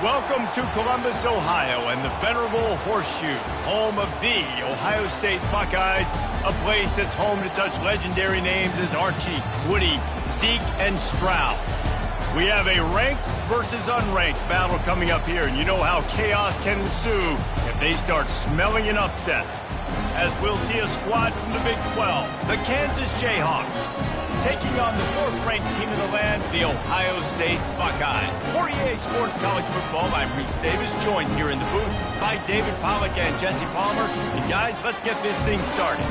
Welcome to Columbus, Ohio, and the venerable Horseshoe, home of the Ohio State Buckeyes, a place that's home to such legendary names as Archie, Woody, Zeke, and Stroud. We have a ranked versus unranked battle coming up here, and you know how chaos can ensue if they start smelling an upset. As we'll see a squad from the Big 12, the Kansas Jayhawks, taking on the fourth-ranked team in the land, the Ohio State Buckeyes. For EA Sports College Football, I'm Reese Davis, joined here in the booth by David Pollack and Jesse Palmer. And guys, let's get this thing started.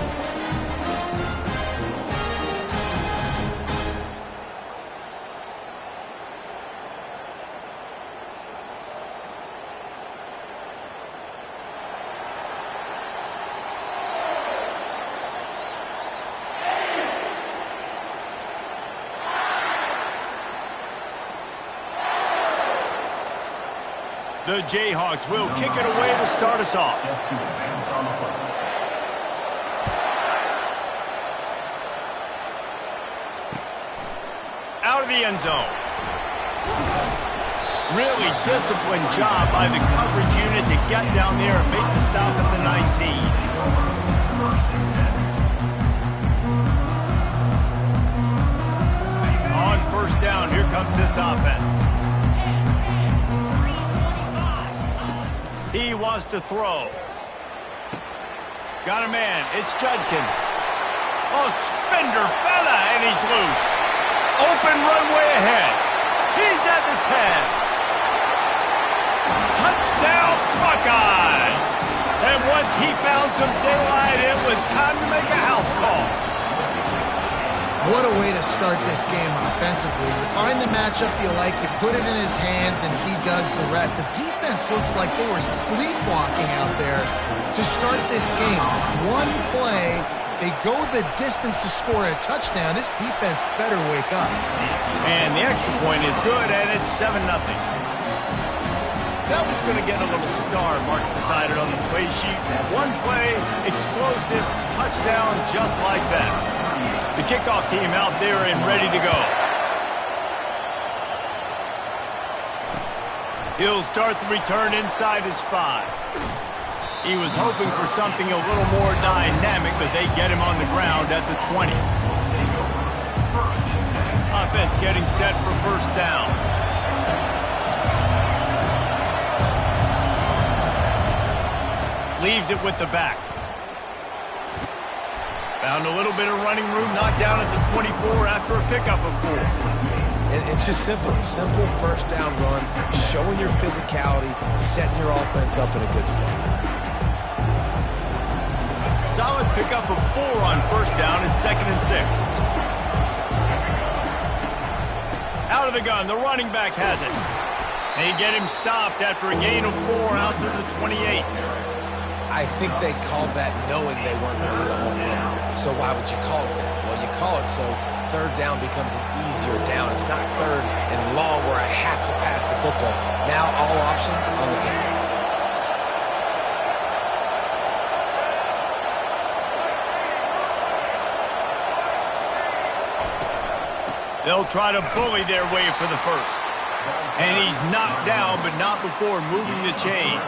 The Jayhawks will kick it away to start us off. Out of the end zone. Really disciplined job by the coverage unit to get down there and make the stop at the 19. On first down, here comes this offense. He wants to throw. Got a man. It's Judkins. Oh, spender fella, and he's loose. Open runway ahead. He's at the 10. Touchdown, Buckeyes. And once he found some daylight, it was time to make a house call. What a way to start this game offensively. You find the matchup you like, you put it in his hands, and he does the rest. The defense looks like they were sleepwalking out there to start this game. One play, they go the distance to score a touchdown. This defense better wake up. And the extra point is good, and it's 7-0. That one's going to get a little star marked beside it on the play sheet. One play, explosive, touchdown just like that. The kickoff team out there and ready to go. He'll start the return inside his 5. He was hoping for something a little more dynamic, but they get him on the ground at the 20. Offense getting set for first down. Leaves it with the back. Found a little bit of running room, knocked down at the 24 after a pickup of 4. And it's just simple first down run, showing your physicality, setting your offense up in a good spot. Solid pickup of 4 on first down and 2nd and 6. Out of the gun, the running back has it. They get him stopped after a gain of 4 out to the 28. I think they called that knowing they weren't going to hit a home run. So why would you call it that? Well, you call it so third down becomes an easier down. It's not third and long where I have to pass the football. Now all options on the table. They'll try to bully their way for the first. And he's knocked down, but not before moving the chains.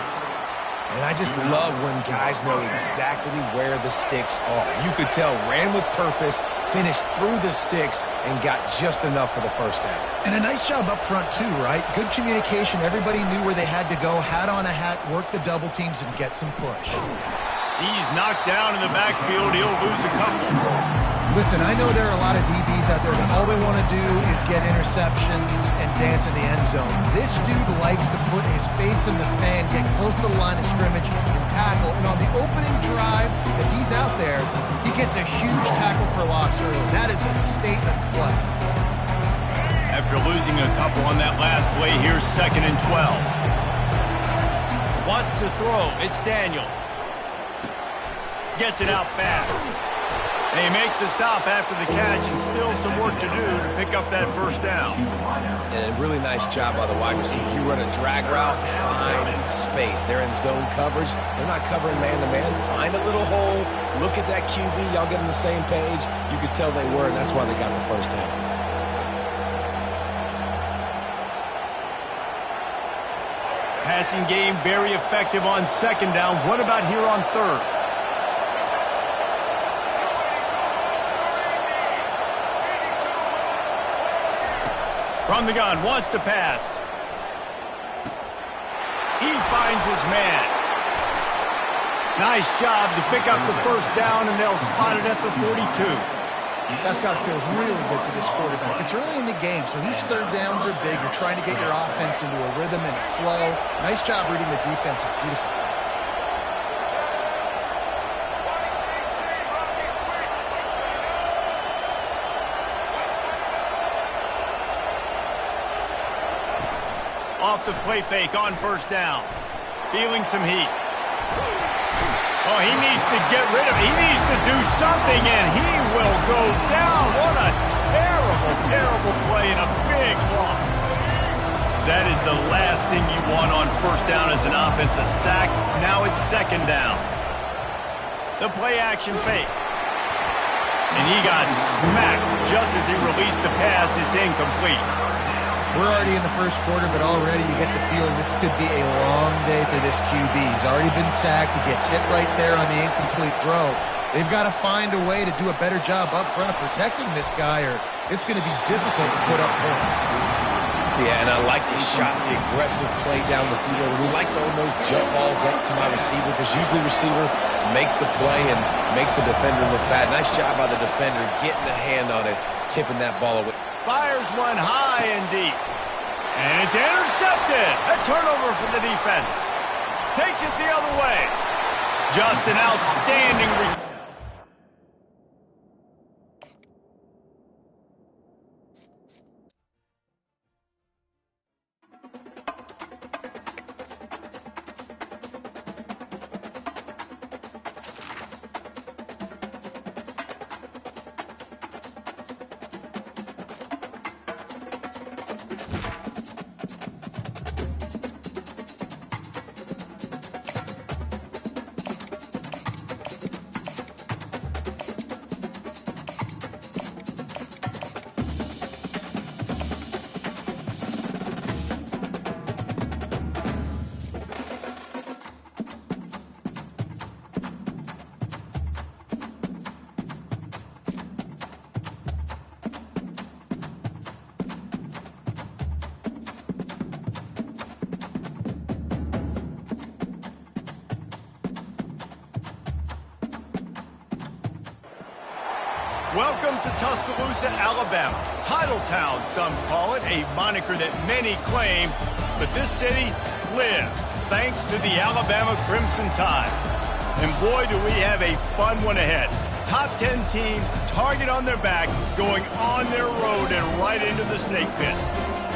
And I just love when guys know exactly where the sticks are. You could tell ran with purpose, finished through the sticks, and got just enough for the first down. And a nice job up front too, right? Good communication. Everybody knew where they had to go, hat on a hat, work the double teams, and get some push. He's knocked down in the backfield. He'll lose a couple. Listen, I know there are a lot of DBs out there that all they want to do is get interceptions and dance in the end zone. This dude likes to put his face in the fan, get close to the line of scrimmage, and tackle. And on the opening drive, if he's out there, he gets a huge tackle for loss early. That is a statement play. After losing a couple on that last play, here's 2nd and 12. Wants to throw. It's Daniels. Gets it out fast. They make the stop after the catch, and still some work to do to pick up that first down. And a really nice job by the wide receiver. You run a drag route, find space. They're in zone coverage. They're not covering man-to-man. Find a little hole. Look at that QB. Y'all get on the same page. You could tell they were, and that's why they got the first down. Passing game very effective on second down. What about here on third? From the gun, wants to pass. He finds his man. Nice job to pick up the first down, and they'll spot it at the 42. That's got to feel really good for this quarterback. It's early in the game, so these third downs are big. You're trying to get your offense into a rhythm and a flow. Nice job reading the defense. A beautiful pass. Off the play fake on first down. Feeling some heat. Oh, he needs to get rid of it. He needs to do something, and he will go down. What a terrible, terrible play and a big loss. That is the last thing you want on first down as an offense, a sack. Now it's second down. The play action fake. And he got smacked just as he released the pass. It's incomplete. We're already in the first quarter, but already you get the feeling this could be a long day for this QB. He's already been sacked. He gets hit right there on the incomplete throw. They've got to find a way to do a better job up front of protecting this guy, or it's going to be difficult to put up points. Yeah, and I like the shot, the aggressive play down the field. We like throwing those jump balls up to my receiver because usually the receiver makes the play and makes the defender look bad. Nice job by the defender getting a hand on it, tipping that ball away. Fires one high and deep. And it's intercepted. A turnover for the defense. Takes it the other way. Just an outstanding return. Welcome to Tuscaloosa, Alabama. Titletown, some call it, a moniker that many claim, but this city lives thanks to the Alabama Crimson Tide. And boy, do we have a fun one ahead. Top 10 team, target on their back, going on their road and right into the snake pit.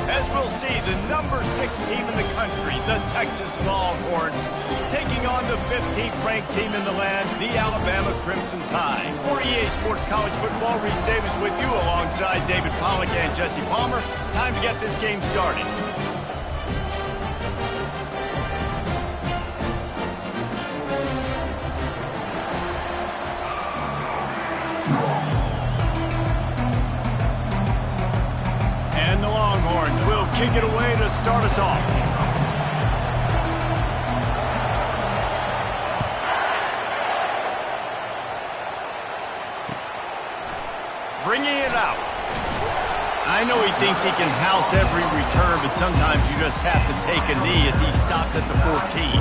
As we'll see, the number 6 team in the country, the Texas Longhorns, taking on the 15th ranked team in the land, the Alabama Crimson Tide. For EA Sports College Football, Reese Davis with you alongside David Pollack and Jesse Palmer. Time to get this game started. And the Longhorns will kick it away to start us off. Bringing it out. I know he thinks he can house every return, but sometimes you just have to take a knee as he stopped at the 14.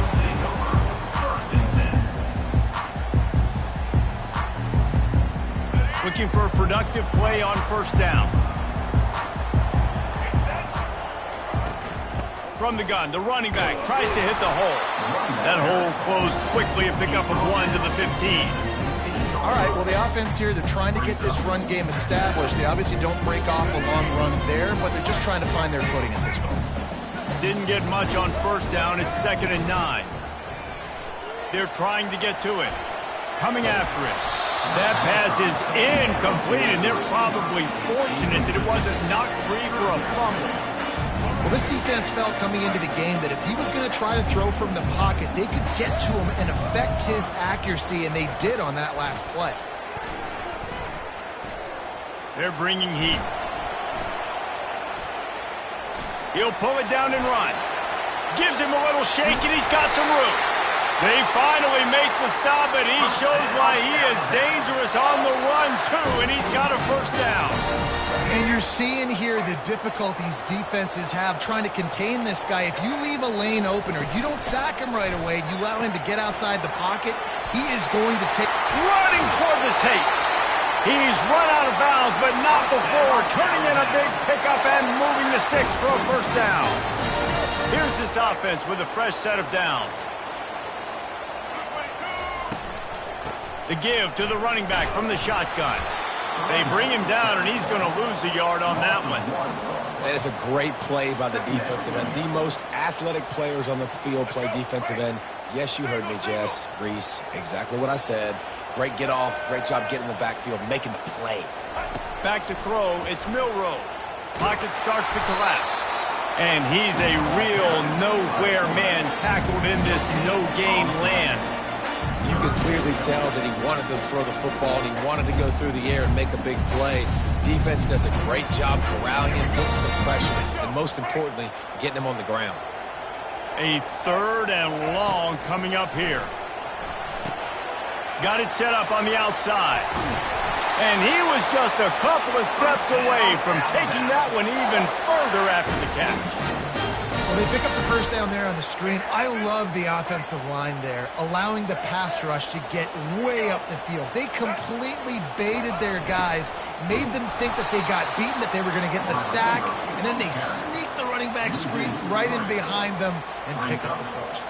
Looking for a productive play on first down. From the gun, the running back tries to hit the hole. That hole closed quickly, a pickup of 1 to the 15. All right, well, the offense here, they're trying to get this run game established. They obviously don't break off a long run there, but they're just trying to find their footing at this point. Didn't get much on first down. It's 2nd and 9. They're trying to get to it. Coming after it. That pass is incomplete, and they're probably fortunate that it wasn't knocked free for a fumble. Well, this defense felt coming into the game that if he was going to try to throw from the pocket, they could get to him and affect his accuracy, and they did on that last play. They're bringing heat. He'll pull it down and run. Gives him a little shake, and he's got some room. They finally make the stop, and he shows why he is dangerous on the run, too, and he's got a first down. And you're seeing here the difficulties defenses have trying to contain this guy. If you leave a lane open or you don't sack him right away, you allow him to get outside the pocket, he is going to take... Running toward the tape. He's run out of bounds, but not before turning in a big pickup and moving the sticks for a first down. Here's this offense with a fresh set of downs. The give to the running back from the shotgun. They bring him down, and he's going to lose a yard on that one. That is a great play by the defensive end. The most athletic players on the field play defensive end. Yes, you heard me, Jess, Reese. Exactly what I said. Great get off. Great job getting in the backfield, making the play. Back to throw. It's Milroe. Pocket starts to collapse. And he's a real nowhere man tackled in this no-gain land. You could clearly tell that he wanted to throw the football and he wanted to go through the air and make a big play. Defense does a great job corralling him, putting some pressure, and most importantly, getting him on the ground. A third and long coming up here. Got it set up on the outside. And he was just a couple of steps away from taking that one even further after the catch. Well, they pick up the first down there on the screen. I love the offensive line there, allowing the pass rush to get way up the field. They completely baited their guys, made them think that they got beaten, that they were going to get the sack, and then they sneak the running back screen right in behind them and pick up the first.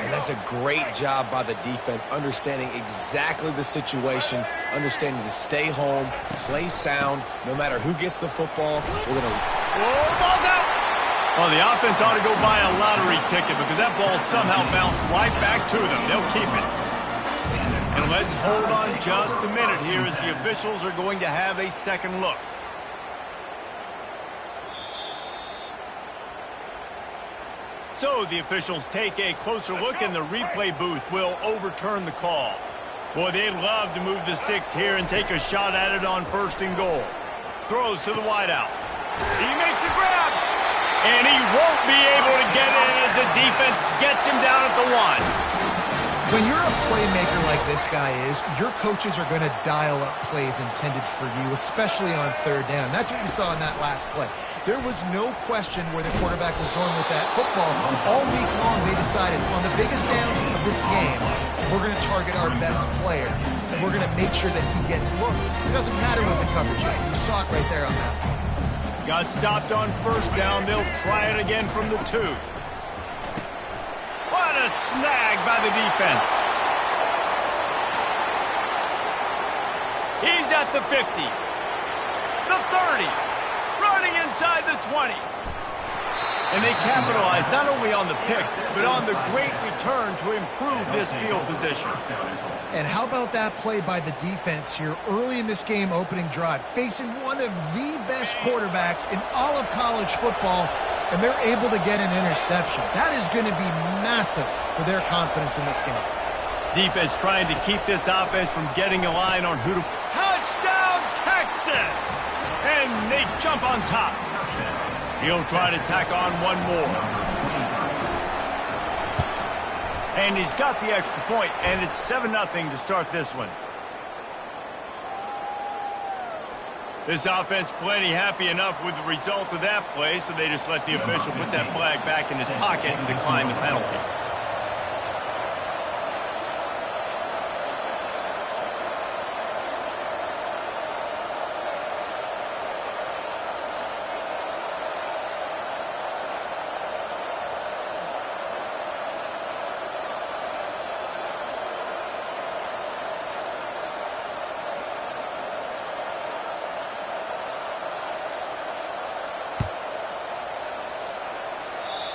And that's a great job by the defense, understanding exactly the situation, understanding to stay home, play sound, no matter who gets the football. We're going to... Oh, ball's out! Well, the offense ought to go buy a lottery ticket because that ball somehow bounced right back to them. They'll keep it. And let's hold on just a minute here as the officials are going to have a second look. So the officials take a closer look, and the replay booth will overturn the call. Boy, they'd love to move the sticks here and take a shot at it on first and goal. Throws to the wideout. He makes a grab. And he won't be able to get in as the defense gets him down at the one. When you're a playmaker like this guy is, your coaches are going to dial up plays intended for you, especially on third down. That's what you saw in that last play. There was no question where the quarterback was going with that football. All week long, they decided on the biggest downs of this game, we're going to target our best player, and we're going to make sure that he gets looks. It doesn't matter what the coverage is. You saw it right there on that one. Got stopped on first down. They'll try it again from the 2. What a snag by the defense. He's at the 50. The 30. Running inside the 20. And they capitalize not only on the pick, but on the great return to improve this field position. And how about that play by the defense here early in this game opening drive, facing one of the best quarterbacks in all of college football, and they're able to get an interception. That is going to be massive for their confidence in this game. Defense trying to keep this offense from getting a line on who to... Touchdown, Texas! And they jump on top. He'll try to tack on one more. And he's got the extra point, and it's 7-0 to start this one. This offense plenty happy enough with the result of that play, so they just let the official put that flag back in his pocket and decline the penalty.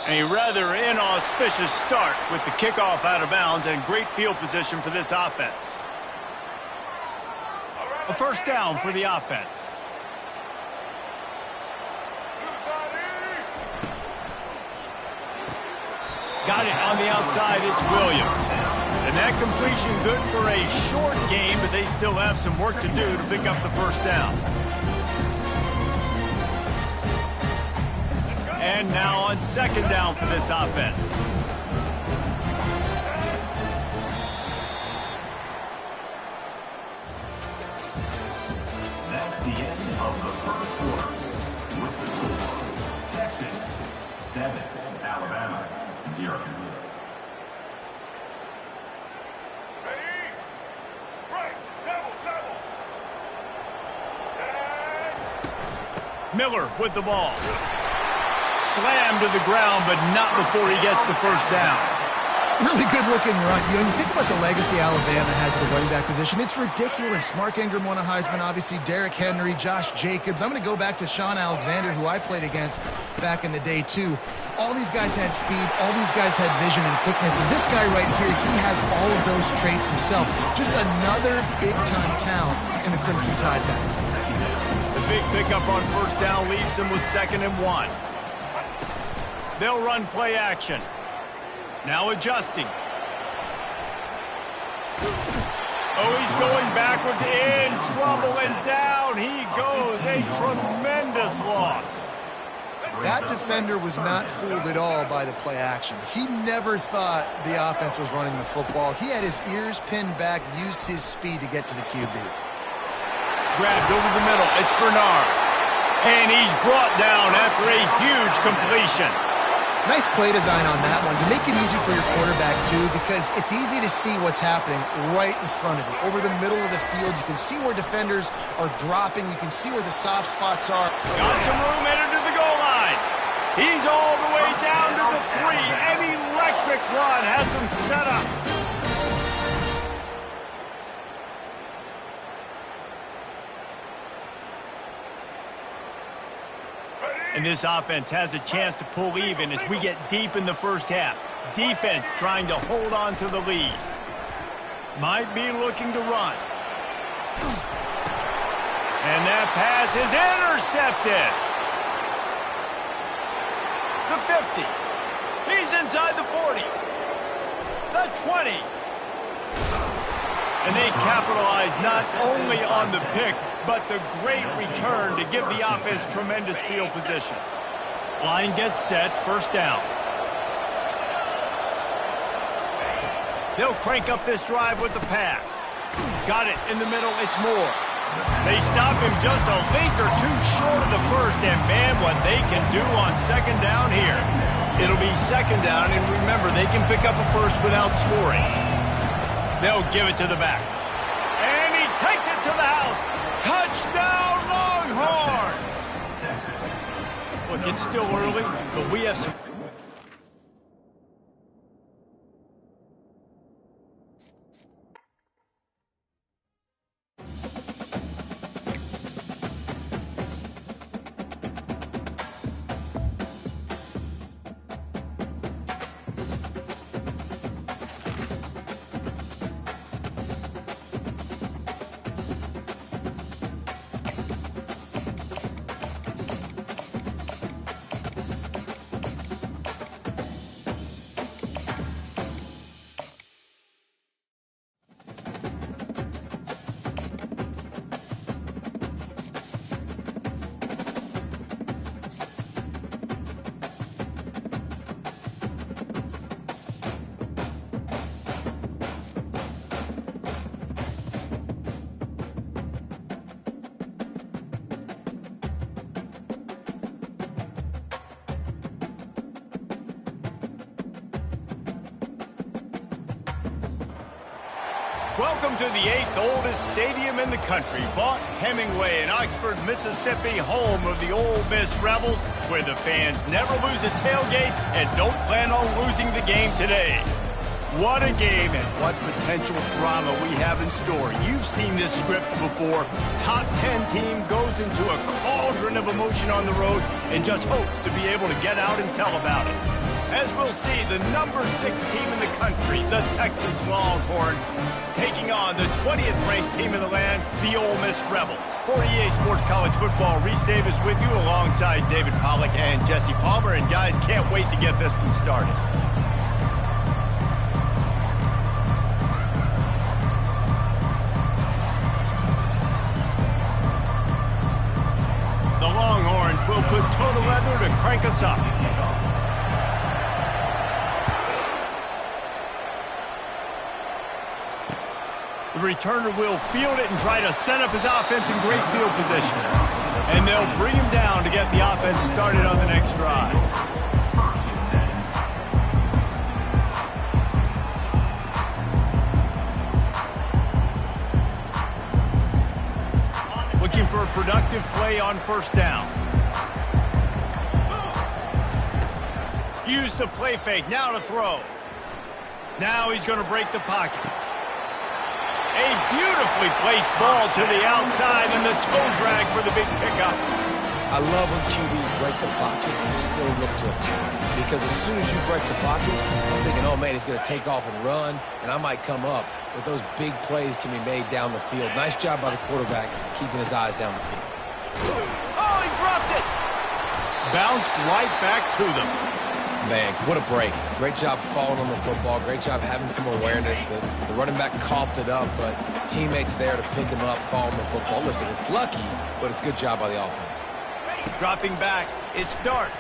A rather inauspicious start with the kickoff out of bounds and great field position for this offense. A first down for the offense. Got it on the outside, it's Williams. And that completion good for a short game, but they still have some work to do to pick up the first down. And now on second down for this offense. That's the end of the first quarter. With the score, Texas 7, Alabama 0. Miller with the ball. Slammed to the ground, but not before he gets the first down. Really good-looking run. You think about the legacy Alabama has at the running back position. It's ridiculous. Mark Ingram won a Heisman, obviously. Derrick Henry, Josh Jacobs. I'm going to go back to Sean Alexander, who I played against back in the day, too. All these guys had speed. All these guys had vision and quickness. And this guy right here, he has all of those traits himself. Just another big-time talent in the Crimson Tide backfield. The big pickup on first down leaves them with 2nd and 1. They'll run play action. Now adjusting. Oh, he's going backwards, in trouble, and down he goes. A tremendous loss. That defender was not fooled at all by the play action. He never thought the offense was running the football. He had his ears pinned back, used his speed to get to the QB. Grabbed over the middle. It's Bernard. And he's brought down after a huge completion. Nice play design on that one to make it easy for your quarterback, too, because it's easy to see what's happening right in front of you. Over the middle of the field, you can see where defenders are dropping. You can see where the soft spots are. Got some room, entered to the goal line. He's all the way down to the 3. An electric run has him set up. And this offense has a chance to pull even as we get deep in the first half. Defense trying to hold on to the lead. Might be looking to run. And that pass is intercepted. The 50. He's inside the 40. The 20. And they capitalize not only on the pick, but the great return to give the offense tremendous field position. Line gets set, first down. They'll crank up this drive with the pass. Got it in the middle, it's Moore. They stop him just a length or two short of the first, and man, what they can do on second down here. It'll be second down, and remember, they can pick up a first without scoring. They'll give it to the back. And he takes it to the house. Touchdown, Longhorns! Look, it's still early, but we have some... Welcome to the 8th oldest stadium in the country, Vaught Hemingway in Oxford, Mississippi, home of the Ole Miss Rebels, where the fans never lose a tailgate and don't plan on losing the game today. What a game and what potential drama we have in store. You've seen this script before. Top 10 team goes into a cauldron of emotion on the road and just hopes to be able to get out and tell about it. As we'll see, the number 6 team in the country, the Texas Longhorns, taking on the 20th ranked team in the land, the Ole Miss Rebels. For EA Sports College Football, Reese Davis with you alongside David Pollack and Jesse Palmer. And guys, can't wait to get this one started. The Longhorns will put total leather to crank pick us up. The returner will field it and try to set up his offense in great field position. And they'll bring him down to get the offense started on the next drive. Looking for a productive play on first down. Use the play fake, now to throw. Now he's going to break the pocket. A beautifully placed ball to the outside and the toe drag for the big pickup. I love when QBs break the pocket and still look to attack. Because as soon as you break the pocket, I'm thinking, oh man, he's going to take off and run, and I might come up. But those big plays can be made down the field. Nice job by the quarterback keeping his eyes down the field. Oh, he dropped it! Bounced right back to them. Man, what a break. Great job falling on the football. Great job having some awareness. The running back coughed it up, but teammates there to pick him up, fall on the football. Listen, it's lucky, but it's a good job by the offense. Dropping back, it's Dart.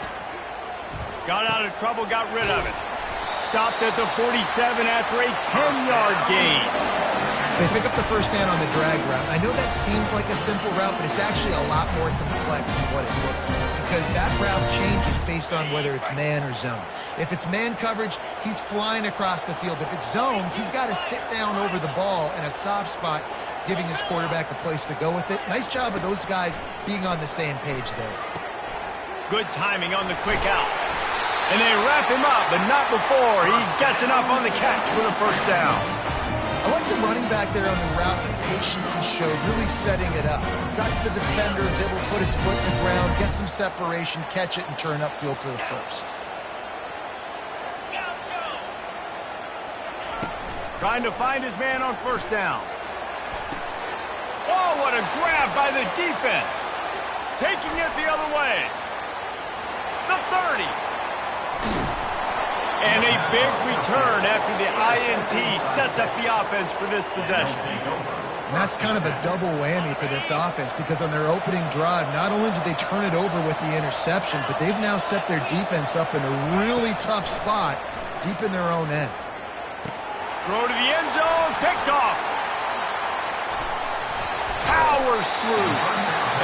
Got out of trouble, got rid of it. Stopped at the 47 after a 10-yard gain. They pick up the first down on the drag route. I know that seems like a simple route, but it's actually a lot more complex than what it looks like because that route changes based on whether it's man or zone. If it's man coverage, he's flying across the field. If it's zone, he's got to sit down over the ball in a soft spot, giving his quarterback a place to go with it. Nice job of those guys being on the same page there. Good timing on the quick out. And they wrap him up, but not before he gets enough on the catch for the first down. I like the running back there on the route, the patience he showed, really setting it up. Got to the defender, was able to put his foot in the ground, get some separation, catch it, and turn upfield for the first. Trying to find his man on first down. Oh, what a grab by the defense. Taking it the other way. The 30. And a big return after the INT sets up the offense for this possession. And that's kind of a double whammy for this offense because on their opening drive, not only did they turn it over with the interception, but they've now set their defense up in a really tough spot deep in their own end. Throw to the end zone, picked off. Powers through.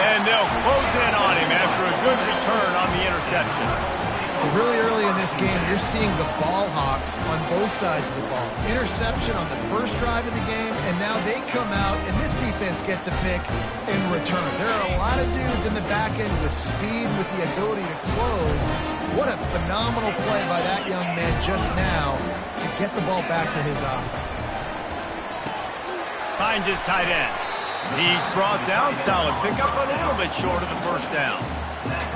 And they'll close in on him after a good return on the interception. Really early in this game, you're seeing the ball hawks on both sides of the ball. Interception on the first drive of the game, and now they come out, and this defense gets a pick in return. There are a lot of dudes in the back end with speed, with the ability to close. What a phenomenal play by that young man just now to get the ball back to his offense. Finds his tight end. He's brought down, solid pickup, but a little bit short of the first down.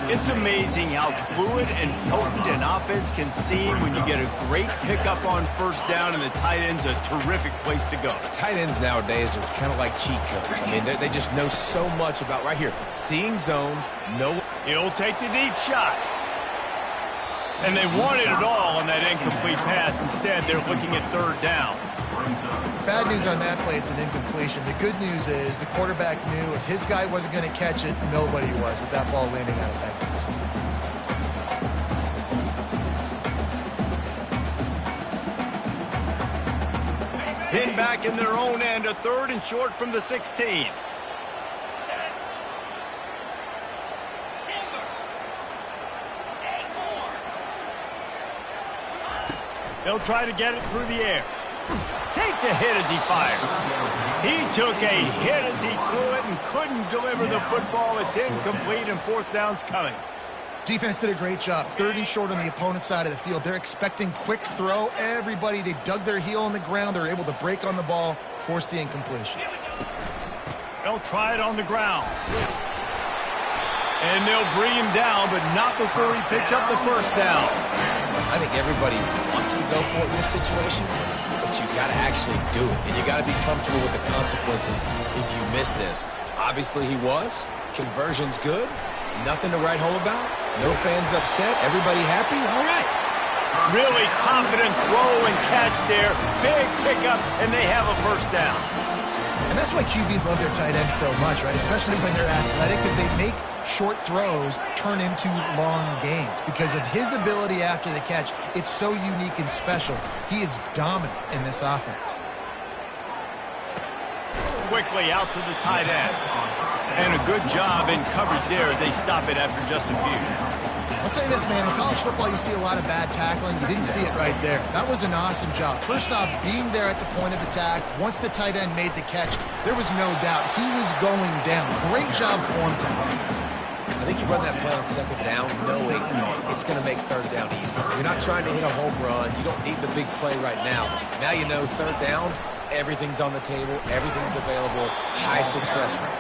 It's amazing how fluid and potent an offense can seem when you get a great pickup on first down and the tight end's a terrific place to go. Tight ends nowadays are kind of like cheat codes. I mean, they just know so much about right here. Seeing zone, know. He'll take the deep shot. And they wanted it all on that incomplete pass. Instead, they're looking at third down. Bad news on that play, it's an incompletion. The good news is the quarterback knew if his guy wasn't going to catch it, nobody was with that ball landing out of bounds. Pinned back in their own end, a third and short from the 16. They'll try to get it through the air. Takes a hit as he fires. He took a hit as he threw it and couldn't deliver the football. It's incomplete and fourth down's coming. Defense did a great job. Third and short on the opponent's side of the field. They're expecting quick throw. Everybody, they dug their heel on the ground. They're able to break on the ball, force the incompletion. They'll try it on the ground. And they'll bring him down, but not before he picks up the first down. I think everybody wants to go for it in this situation, but you got to actually do it, and you got to be comfortable with the consequences if you miss this. Obviously, he was. Conversion's good. Nothing to write home about. No fans upset. Everybody happy. All right. Really confident throw and catch there. Big pickup, and they have a first down. And that's why QBs love their tight ends so much, right? Especially when they're athletic, because they make short throws turn into long gains. Because of his ability after the catch, it's so unique and special. He is dominant in this offense. Quickly out to the tight end. And a good job in coverage there as they stop it after just a few. I'll say this, man, in college football you see a lot of bad tackling. You didn't see it right there. That was an awesome job. First off, being there at the point of attack. Once the tight end made the catch, there was no doubt he was going down. Great job form tackling. I think you run that play on second down knowing it's going to make third down easy. You're not trying to hit a home run. You don't need the big play right now. Now you know third down, everything's on the table, everything's available, high success rate.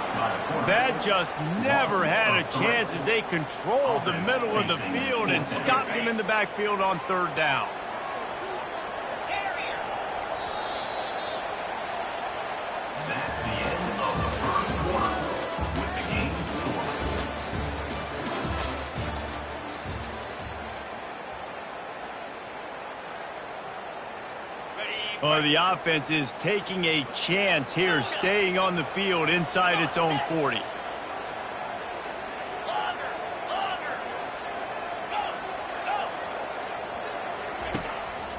That just never had a chance as they controlled the middle of the field and stopped him in the backfield on third down. That's the end of the first quarter with the game score. Well, the offense is taking a chance here, staying on the field inside its own 40.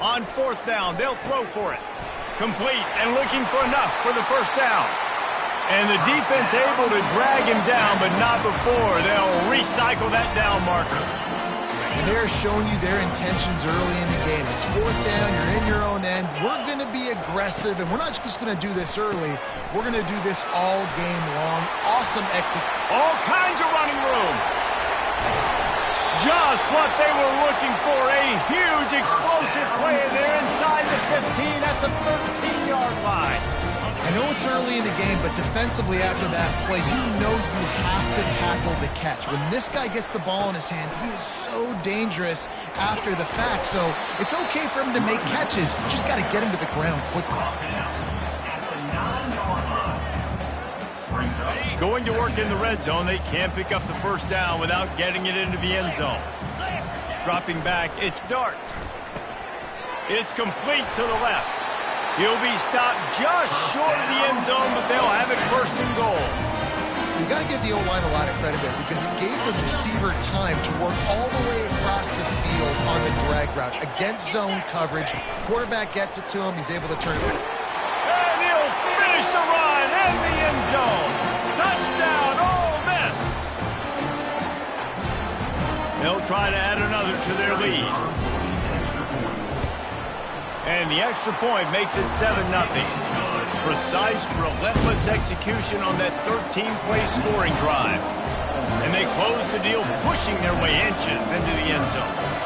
On fourth down, they'll throw for it. Complete and looking for enough for the first down. And the defense able to drag him down, but not before. They'll recycle that down marker. And they're showing you their intentions early in the game. It's fourth down, you're in your own end. We're going to be aggressive, and we're not just going to do this early. We're going to do this all game long. Awesome execution. All kinds of running room. Just what they were looking for. A huge explosive play there inside the 15 at the 13-yard line. I know it's early in the game, but defensively after that play, you know you have to tackle the catch. When this guy gets the ball in his hands, he is so dangerous after the fact. So it's okay for him to make catches. You just got to get him to the ground quickly. Going to work in the red zone, they can't pick up the first down without getting it into the end zone. Dropping back, it's Dart. It's complete to the left. He'll be stopped just short of the end zone, but they'll have it first and goal. You got to give the O-line a lot of credit there because it gave the receiver time to work all the way across the field on the drag route against zone coverage. Quarterback gets it to him. He's able to turn it. And he'll finish the run in the end zone. Touchdown, Ole Miss. They'll try to add another to their lead. And the extra point makes it 7-0. Precise, relentless execution on that 13-play scoring drive. And they close the deal, pushing their way inches into the end zone.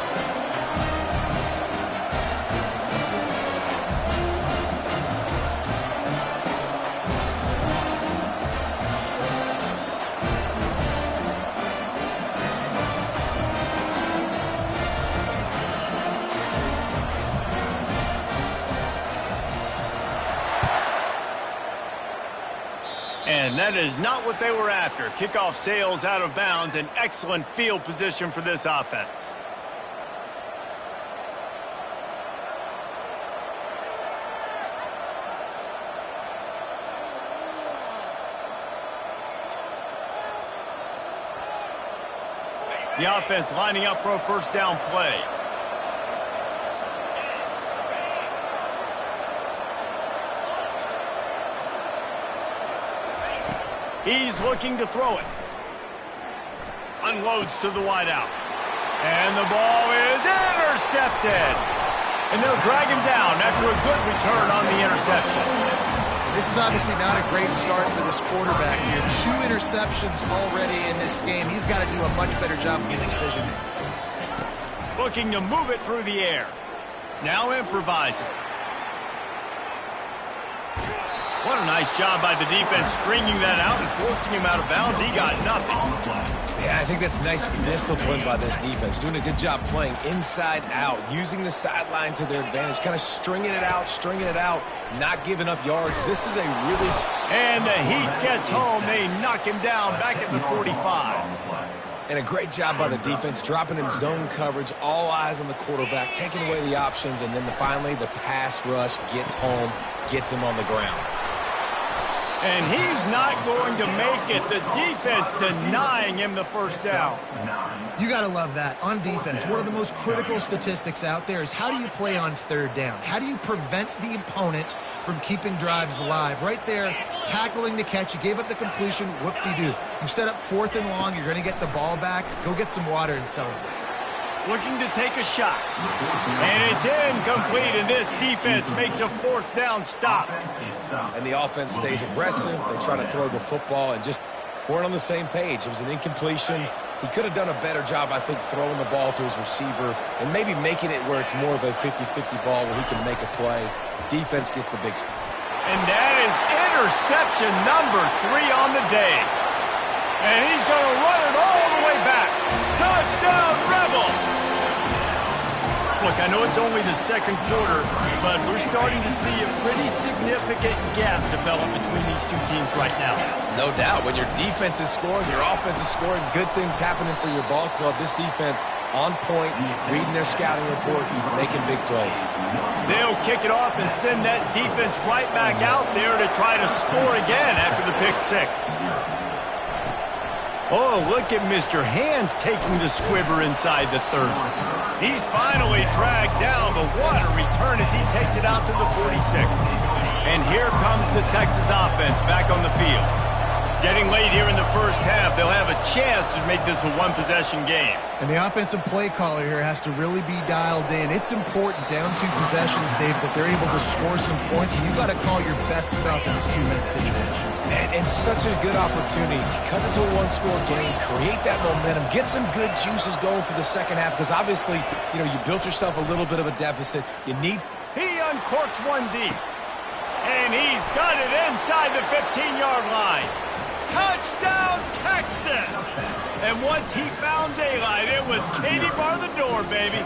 And that is not what they were after. Kickoff sails out of bounds. An excellent field position for this offense. The offense lining up for a first down play. He's looking to throw it. Unloads to the wideout. And the ball is intercepted. And they'll drag him down after a good return on the interception. This is obviously not a great start for this quarterback here. 2 interceptions already in this game. He's got to do a much better job with his decision. Looking to move it through the air. Now improvising. What a nice job by the defense stringing that out and forcing him out of bounds. He got nothing. Yeah, I think that's nice discipline by this defense. Doing a good job playing inside out, using the sideline to their advantage, kind of stringing it out, not giving up yards. This is a really... And the Heat gets home. They knock him down back at the 45. And a great job by the defense, dropping in zone coverage, all eyes on the quarterback, taking away the options, and then finally the pass rush gets home, gets him on the ground. And he's not going to make it. The defense denying him the first down. You got to love that. On defense, one of the most critical statistics out there is how do you play on third down? How do you prevent the opponent from keeping drives alive? Right there, tackling the catch. You gave up the completion. Whoop-de-doo. You set up 4th and long. You're going to get the ball back. Go get some water and celebrate. Looking to take a shot. And it's incomplete, and this defense makes a 4th down stop. And the offense stays aggressive. They try to throw the football and just weren't on the same page. It was an incompletion. He could have done a better job, I think, throwing the ball to his receiver and maybe making it where it's more of a 50-50 ball where he can make a play. Defense gets the big spot. And that is interception number 3 on the day. And he's going to run it all the way back. Touchdown, Rebels! Look, I know it's only the second quarter, but we're starting to see a pretty significant gap develop between these two teams right now. No doubt. When your defense is scoring, your offense is scoring, good things happening for your ball club. This defense on point, reading their scouting report, making big plays. They'll kick it off and send that defense right back out there to try to score again after the pick 6. Oh, look at Mr. Hands taking the squibber inside the 30. He's finally dragged down, but what a return as he takes it out to the 46. And here comes the Texas offense back on the field. Getting late here in the first half, they'll have a chance to make this a one-possession game. And the offensive play caller here has to really be dialed in. It's important down 2 possessions, Dave, that they're able to score some points. And you got to call your best stuff in this 2-minute situation. And such a good opportunity to cut into a 1-score game, create that momentum, get some good juices going for the second half. Because obviously, you know, you built yourself a little bit of a deficit. You need. He uncorks one deep. And he's got it inside the 15-yard line. Touchdown, Texas! And once he found daylight, it was Katie bar the door, baby.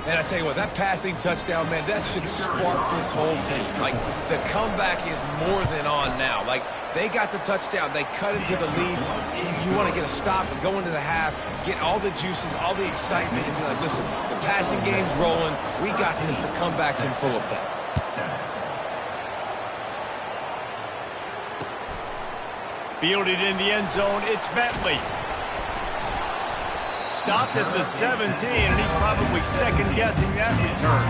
And I tell you what, that passing touchdown, man, that should spark this whole team. Like, the comeback is more than on now. Like, they got the touchdown. They cut into the lead. You want to get a stop and go into the half, get all the juices, all the excitement, and be like, listen, the passing game's rolling. We got this. The comeback's in full effect. Fielded in the end zone, it's Bentley. Stopped at the 17, and he's probably second-guessing that return.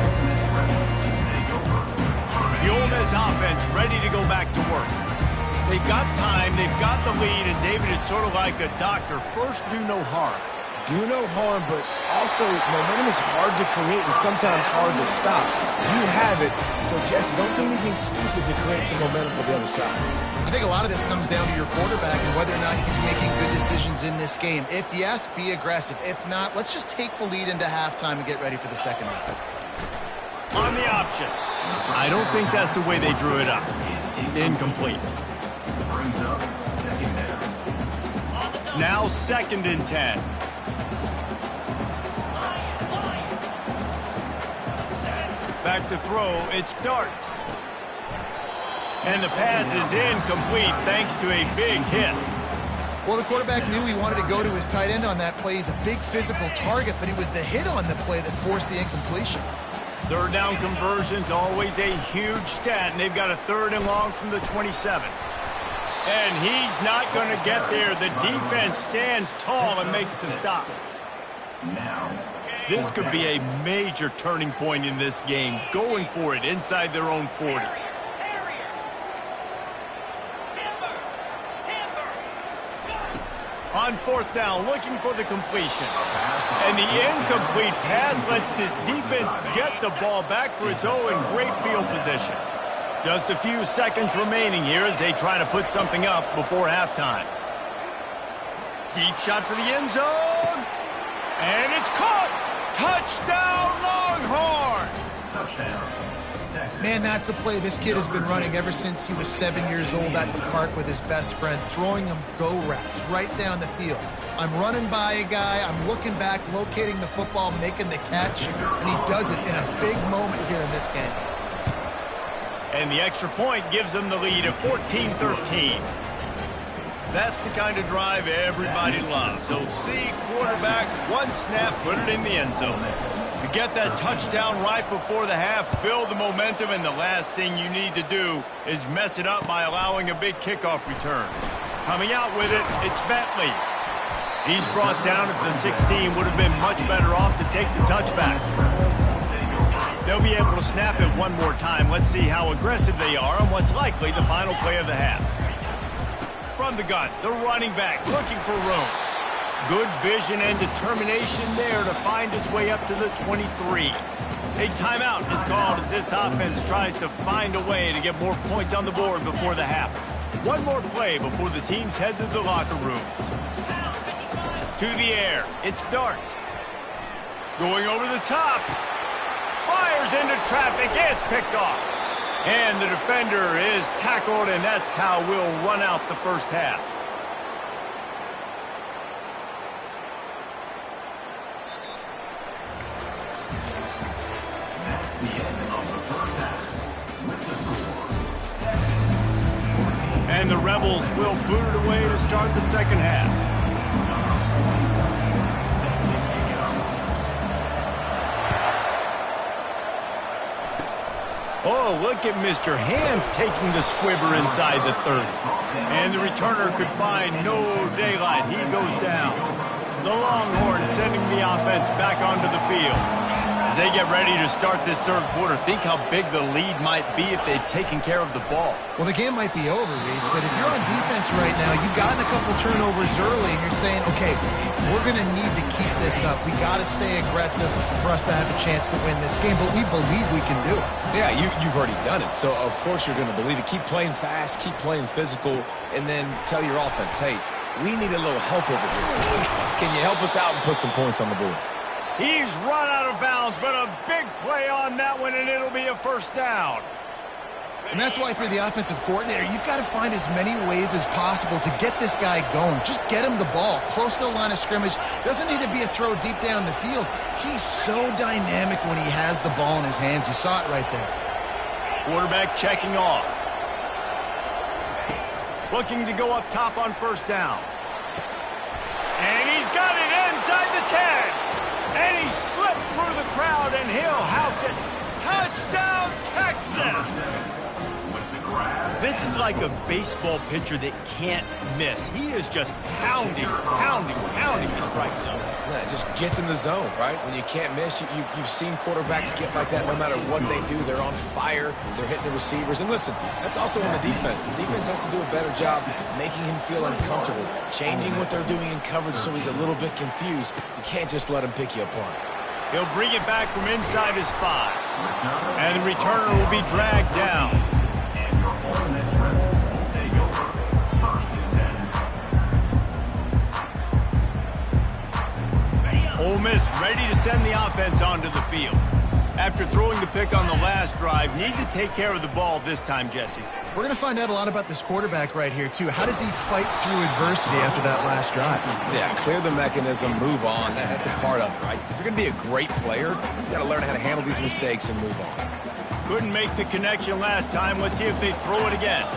The Ole Miss offense ready to go back to work. They've got time, they've got the lead, and David, it's sort of like a doctor. First, do no harm. Do no harm, but also momentum is hard to create and sometimes hard to stop. You have it, so Jesse, don't do anything stupid to create some momentum for the other side. I think a lot of this comes down to your quarterback and whether or not he's making good decisions in this game. If yes, be aggressive. If not, let's just take the lead into halftime and get ready for the second half. On the option. I don't think that's the way they drew it up. Incomplete. Now 2nd and 10. Back to throw, it's Dart. And the pass is incomplete thanks to a big hit. Well, the quarterback knew he wanted to go to his tight end on that play. He's a big physical target, but it was the hit on the play that forced the incompletion. 3rd down conversion's always a huge stat, and they've got a 3rd and long from the 27. And he's not going to get there. The defense stands tall and makes the stop. This could be a major turning point in this game, going for it inside their own 40. On 4th down, looking for the completion. And the incomplete pass lets this defense get the ball back for its own in great field position. Just a few seconds remaining here as they try to put something up before halftime. Deep shot for the end zone. And it's caught. Touchdown, Longhorns! Touchdown. Man, that's a play this kid has been running ever since he was 7 years old at the park with his best friend, throwing him go routes right down the field. I'm running by a guy, I'm looking back, locating the football, making the catch, and he does it in a big moment here in this game. And the extra point gives them the lead of 14-13. That's the kind of drive everybody loves. So see quarterback, one snap, put it in the end zone. You get that touchdown right before the half, build the momentum, and the last thing you need to do is mess it up by allowing a big kickoff return. Coming out with it, it's Bentley. He's brought down at the 16, would have been much better off to take the touchback. They'll be able to snap it one more time. Let's see how aggressive they are on what's likely the final play of the half. From the gun, the running back looking for room. Good vision and determination there to find his way up to the 23. A timeout is called as this offense tries to find a way to get more points on the board before the half. One more play before the teams head to the locker rooms. To the air, it's Dart. Going over the top. Fires into traffic, it's picked off. And the defender is tackled, and that's how we'll run out the first half. That's the end of the first half. With the score, Texas 14. And the Rebels will boot it away to start the second half. Oh, look at Mr. Hands taking the squibber inside the 30. And the returner could find no daylight. He goes down. The Longhorns sending the offense back onto the field. As they get ready to start this third quarter, think how big the lead might be if they'd taken care of the ball. Well, the game might be over, Reese, but if you're on defense right now, you've gotten a couple turnovers early, and you're saying, okay, we're going to need to keep this up. We got to stay aggressive for us to have a chance to win this game, but we believe we can do it. Yeah, you've already done it, so of course you're going to believe it. Keep playing fast, keep playing physical, and then tell your offense, hey, we need a little help over here. Can you help us out and put some points on the board? He's run out of bounds, but a big play on that one, and it'll be a first down. And that's why for the offensive coordinator, you've got to find as many ways as possible to get this guy going. Just get him the ball close to the line of scrimmage. Doesn't need to be a throw deep down the field. He's so dynamic when he has the ball in his hands. You saw it right there. Quarterback checking off. Looking to go up top on first down. And he's got it inside the 10. And he slipped through the crowd, and he'll house it. Touchdown, Texas! This is like a baseball pitcher that can't miss. He is just pounding the strike zone. Yeah, it just gets in the zone, right? When you can't miss, you've seen quarterbacks get like that no matter what they do. They're on fire. They're hitting the receivers. And listen, that's also on the defense. The defense has to do a better job making him feel uncomfortable, changing what they're doing in coverage so he's a little bit confused. You can't just let him pick you apart. He'll bring it back from inside his 5. And the returner will be dragged down. Ole Miss ready to send the offense onto the field. After throwing the pick on the last drive, need to take care of the ball this time, Jesse. We're going to find out a lot about this quarterback right here, too. How does he fight through adversity after that last drive? Yeah, clear the mechanism, move on. That's a part of it, right? If you're going to be a great player, you got to learn how to handle these mistakes and move on. Couldn't make the connection last time. Let's see if they throw it again.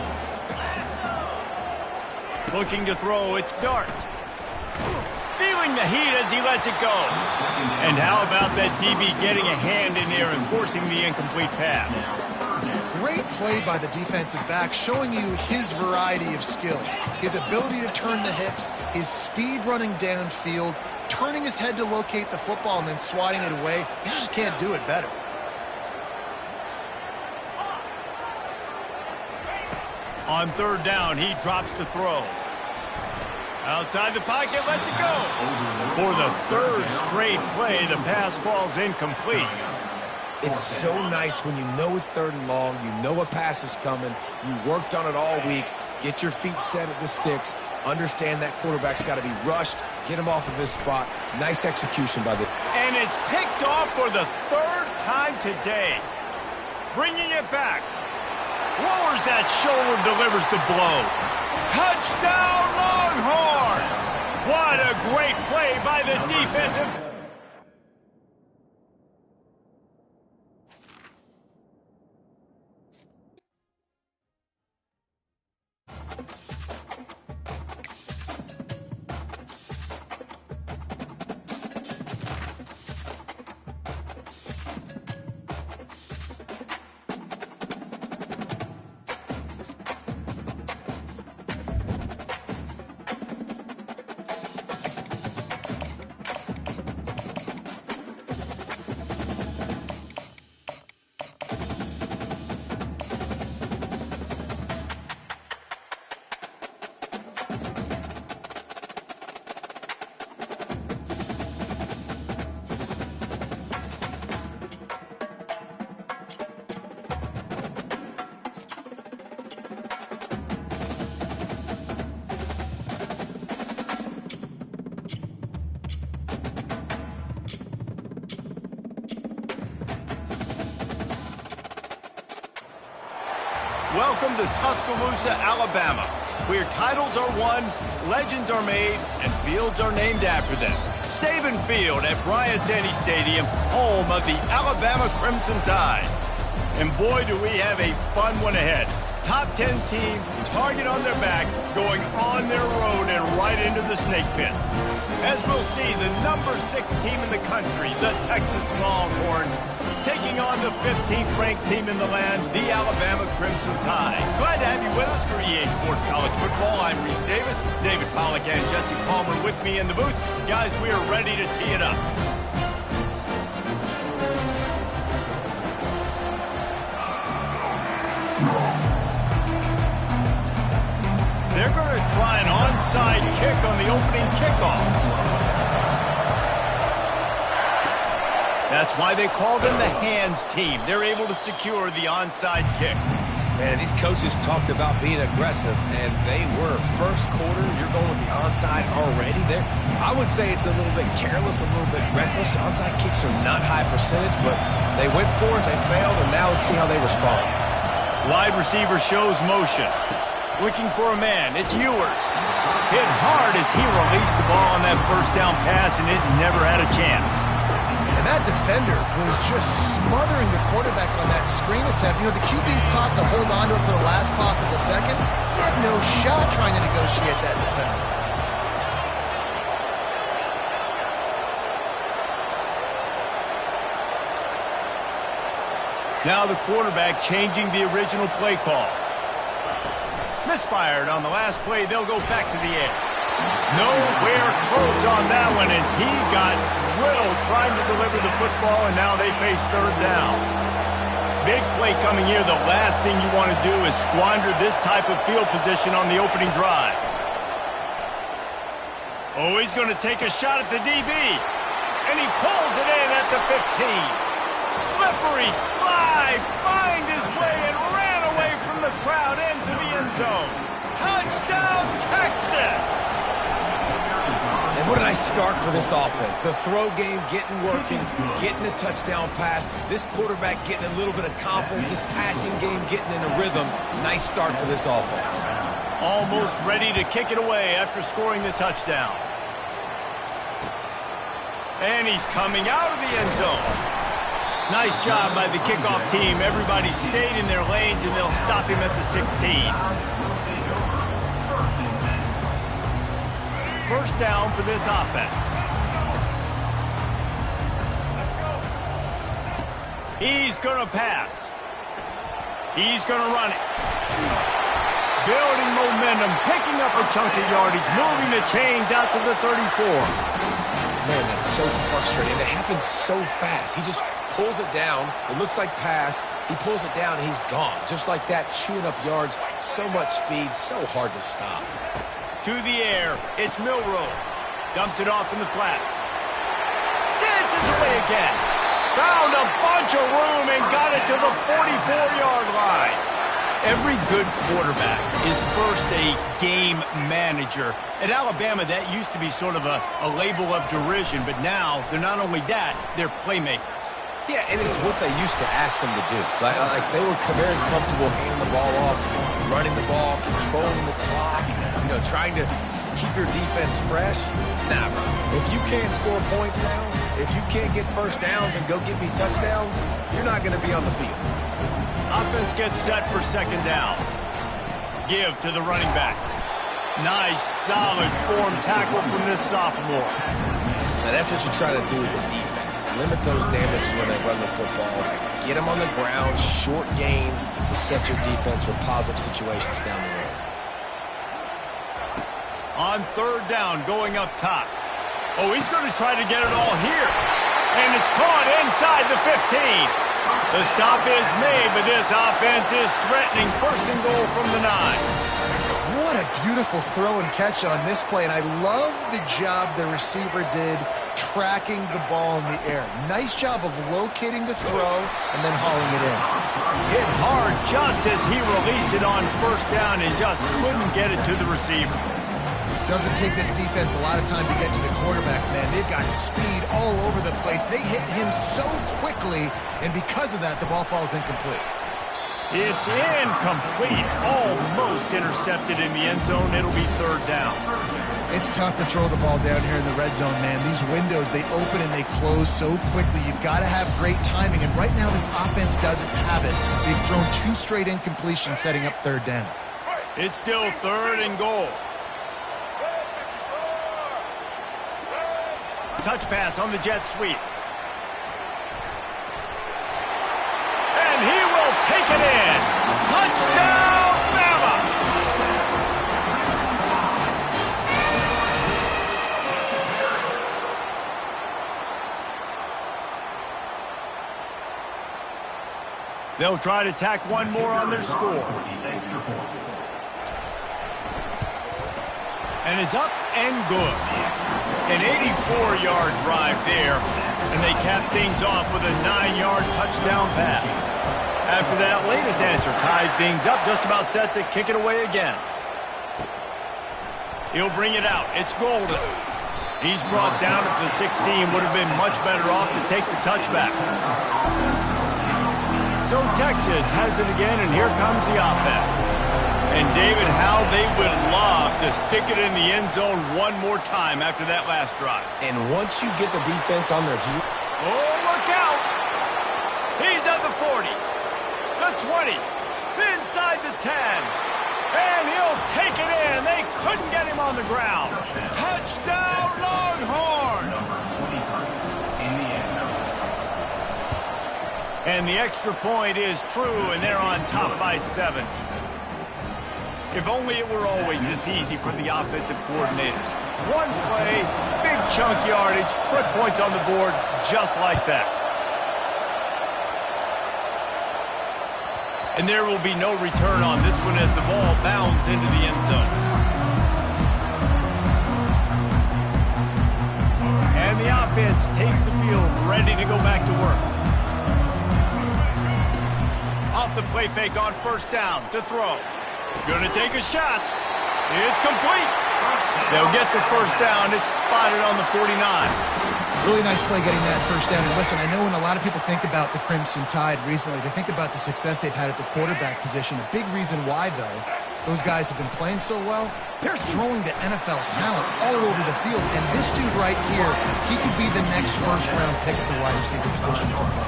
Looking to throw, it's Dart. Feeling the heat as he lets it go. And how about that DB getting a hand in there and forcing the incomplete pass? Great play by the defensive back, showing you his variety of skills. His ability to turn the hips, his speed running downfield, turning his head to locate the football and then swatting it away. You just can't do it better. On third down, he drops to throw. Outside the pocket, lets it go. For the third straight play, the pass falls incomplete. It's so nice when you know it's third and long, you know a pass is coming, you worked on it all week, get your feet set at the sticks, understand that quarterback's got to be rushed, get him off of his spot. Nice execution by the... And it's picked off for the third time today. Bringing it back. Lowers that shoulder, delivers the blow. Touchdown, Longhorns! What a great play by the defensive... Welcome to Tuscaloosa, Alabama, where titles are won, legends are made, and fields are named after them. Saban Field at Bryant-Denny Stadium, home of the Alabama Crimson Tide. And boy, do we have a fun one ahead. Top 10 team, target on their back, going on their road and right into the snake pit. As we'll see, the number 6 team in the country, the Texas Longhorns, taking on the 15th ranked team in the land, the Alabama Crimson Tide. Glad to have you with us for EA Sports College Football. I'm Reese Davis, David Pollack and Jesse Palmer with me in the booth. Guys, we are ready to tee it up. They're going to try an onside kick on the opening kickoff. That's why they call them the hands team. They're able to secure the onside kick. Man, these coaches talked about being aggressive, and they were. First quarter, you're going with the onside already there. I would say it's a little bit careless, a little bit reckless. Onside kicks are not high percentage, but they went for it, they failed, and now let's see how they respond. Wide receiver shows motion. Looking for a man, it's Ewers. Hit hard as he released the ball on that first down pass, and it never had a chance. And that defender was just smothering the quarterback on that screen attempt. You know, the QB's taught to hold on to it to the last possible second. He had no shot trying to negotiate that defender. Now the quarterback changing the original play call. Misfired on the last play. They'll go back to the air. Nowhere close on that one as he got drilled trying to deliver the football, and now they face third down. Big play coming here. The last thing you want to do is squander this type of field position on the opening drive. Oh, he's going to take a shot at the DB, and he pulls it in at the 15. Slippery slide, find his way and ran away from the crowd into the end zone. Touchdown, Texas! And what a nice start for this offense. The throw game getting working, getting the touchdown pass. This quarterback getting a little bit of confidence. This passing game getting in a rhythm. Nice start for this offense. Almost ready to kick it away after scoring the touchdown. And he's coming out of the end zone. Nice job by the kickoff team. Everybody stayed in their lanes, and they'll stop him at the 16. First down for this offense. He's going to pass. He's going to run it. Building momentum, picking up a chunk of yardage, moving the chains out to the 34. Man, that's so frustrating. It happens so fast. He just pulls it down. It looks like pass. He pulls it down, and he's gone. Just like that, chewing up yards. So much speed, so hard to stop. To the air, it's Milroe. Dumps it off in the flats. Dances away again. Found a bunch of room and got it to the 44-yard line. Every good quarterback is first a game manager. At Alabama, that used to be sort of a label of derision, but now they're not only that, they're playmakers. Yeah, and it's what they used to ask them to do. Like they were very comfortable handing the ball off, running the ball, controlling the clock, trying to keep your defense fresh. Nah, bro. If you can't score points now, if you can't get first downs and go get me touchdowns, you're not going to be on the field. Offense gets set for second down. Give to the running back. Nice, solid form tackle from this sophomore. Now that's what you try to do as a defense. Limit those damages when they run the football. Get them on the ground, short gains to set your defense for positive situations down the road. On third down, going up top. Oh, he's going to try to get it all here. And it's caught inside the 15. The stop is made, but this offense is threatening. First and goal from the 9. What a beautiful throw and catch on this play, and I love the job the receiver did tracking the ball in the air. Nice job of locating the throw and then hauling it in. Hit hard just as he released it on first down and just couldn't get it to the receiver. Doesn't take this defense a lot of time to get to the quarterback, man. They've got speed all over the place. They hit him so quickly, and because of that, the ball falls incomplete. It's incomplete, almost intercepted in the end zone. It'll be third down. It's tough to throw the ball down here in the red zone, man. These windows, they open and they close so quickly. You've got to have great timing, and right now this offense doesn't have it. They've thrown 2 straight incompletions setting up third down. It's still third and goal. Touch pass on the jet sweep. And he will take it in. Touchdown, Bama! They'll try to tack one more on their score. And it's up and good. An 84-yard drive there, and they cap things off with a 9-yard touchdown pass. After that latest answer tied things up, just about set to kick it away again. He'll bring it out. It's Golden. He's brought down at the 16. Would have been much better off to take the touchback. So Texas has it again, and here comes the offense. And David, how they would love to stick it in the end zone one more time after that last drive. And once you get the defense on their heels. Oh, look out! He's at the 40, the 20, inside the 10. And he'll take it in. They couldn't get him on the ground. Touchdown, Longhorns! And the extra point is true, and they're on top by 7. If only it were always this easy for the offensive coordinators. One play, big chunk yardage, put points on the board just like that. And there will be no return on this one as the ball bounds into the end zone. And the offense takes the field, ready to go back to work. Off the play fake on first down to throw. Gonna take a shot. It's complete. They'll get the first down. It's spotted on the 49. Really nice play getting that first down. And listen, I know when a lot of people think about the Crimson Tide recently, they think about the success they've had at the quarterback position. A big reason why, though, those guys have been playing so well, they're throwing to NFL talent all over the field. And this dude right here, he could be the next first-round pick at the wide receiver position for me.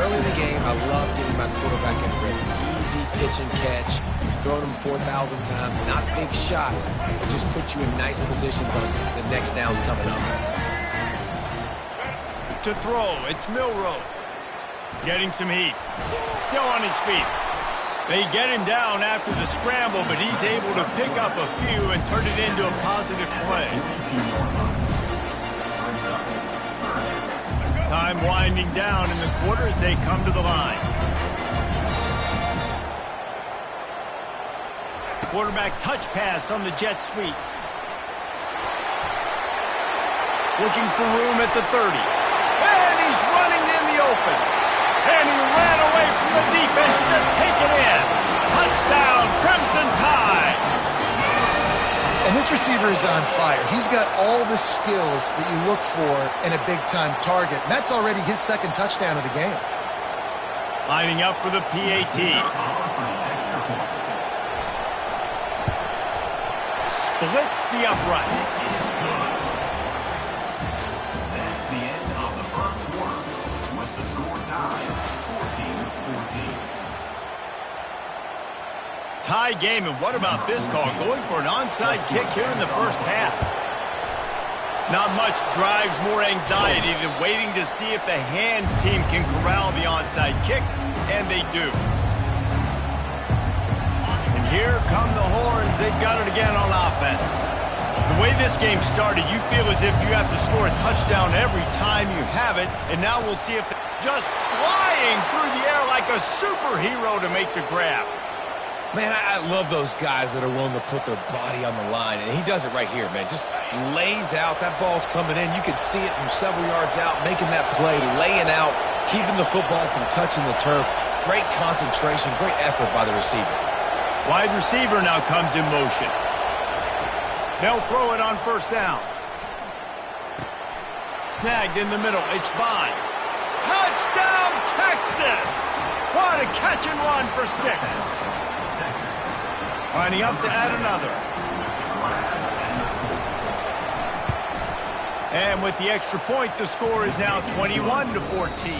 Early in the game, I love getting my quarterback in rhythm. Easy pitch and catch. You've thrown them 4,000 times. Not big shots, but just put you in nice positions on the next downs coming up. To throw, it's Milroe. Getting some heat. Still on his feet. They get him down after the scramble, but he's able to pick up a few and turn it into a positive play. Time winding down in the quarter as they come to the line. Quarterback touch pass on the jet sweep. Looking for room at the 30. And he's running in the open. And he ran away from the defense to take it in. Touchdown, Crimson Tide. And this receiver is on fire. He's got all the skills that you look for in a big-time target. And that's already his second touchdown of the game. Lining up for the PAT. Splits the uprights. That's the end of the first quarter, with the score tied 14-14. Tie game, and what about this call? Going for an onside kick here in the first half. Not much drives more anxiety than waiting to see if the hands team can corral the onside kick, and they do. And here come the horns. They've got it again on offense. The way this game started, you feel as if you have to score a touchdown every time you have it, and now we'll see if they're just flying through the air like a superhero to make the grab. Man, I love those guys that are willing to put their body on the line, and he does it right here, man. Just lays out. That ball's coming in. You can see it from several yards out, making that play, laying out, keeping the football from touching the turf. Great concentration, great effort by the receiver. Wide receiver now comes in motion. They'll throw it on first down. Snagged in the middle. It's Bond. Touchdown, Texas! What a the catch and run for 6. Lining up to add another. And with the extra point, the score is now 21-14.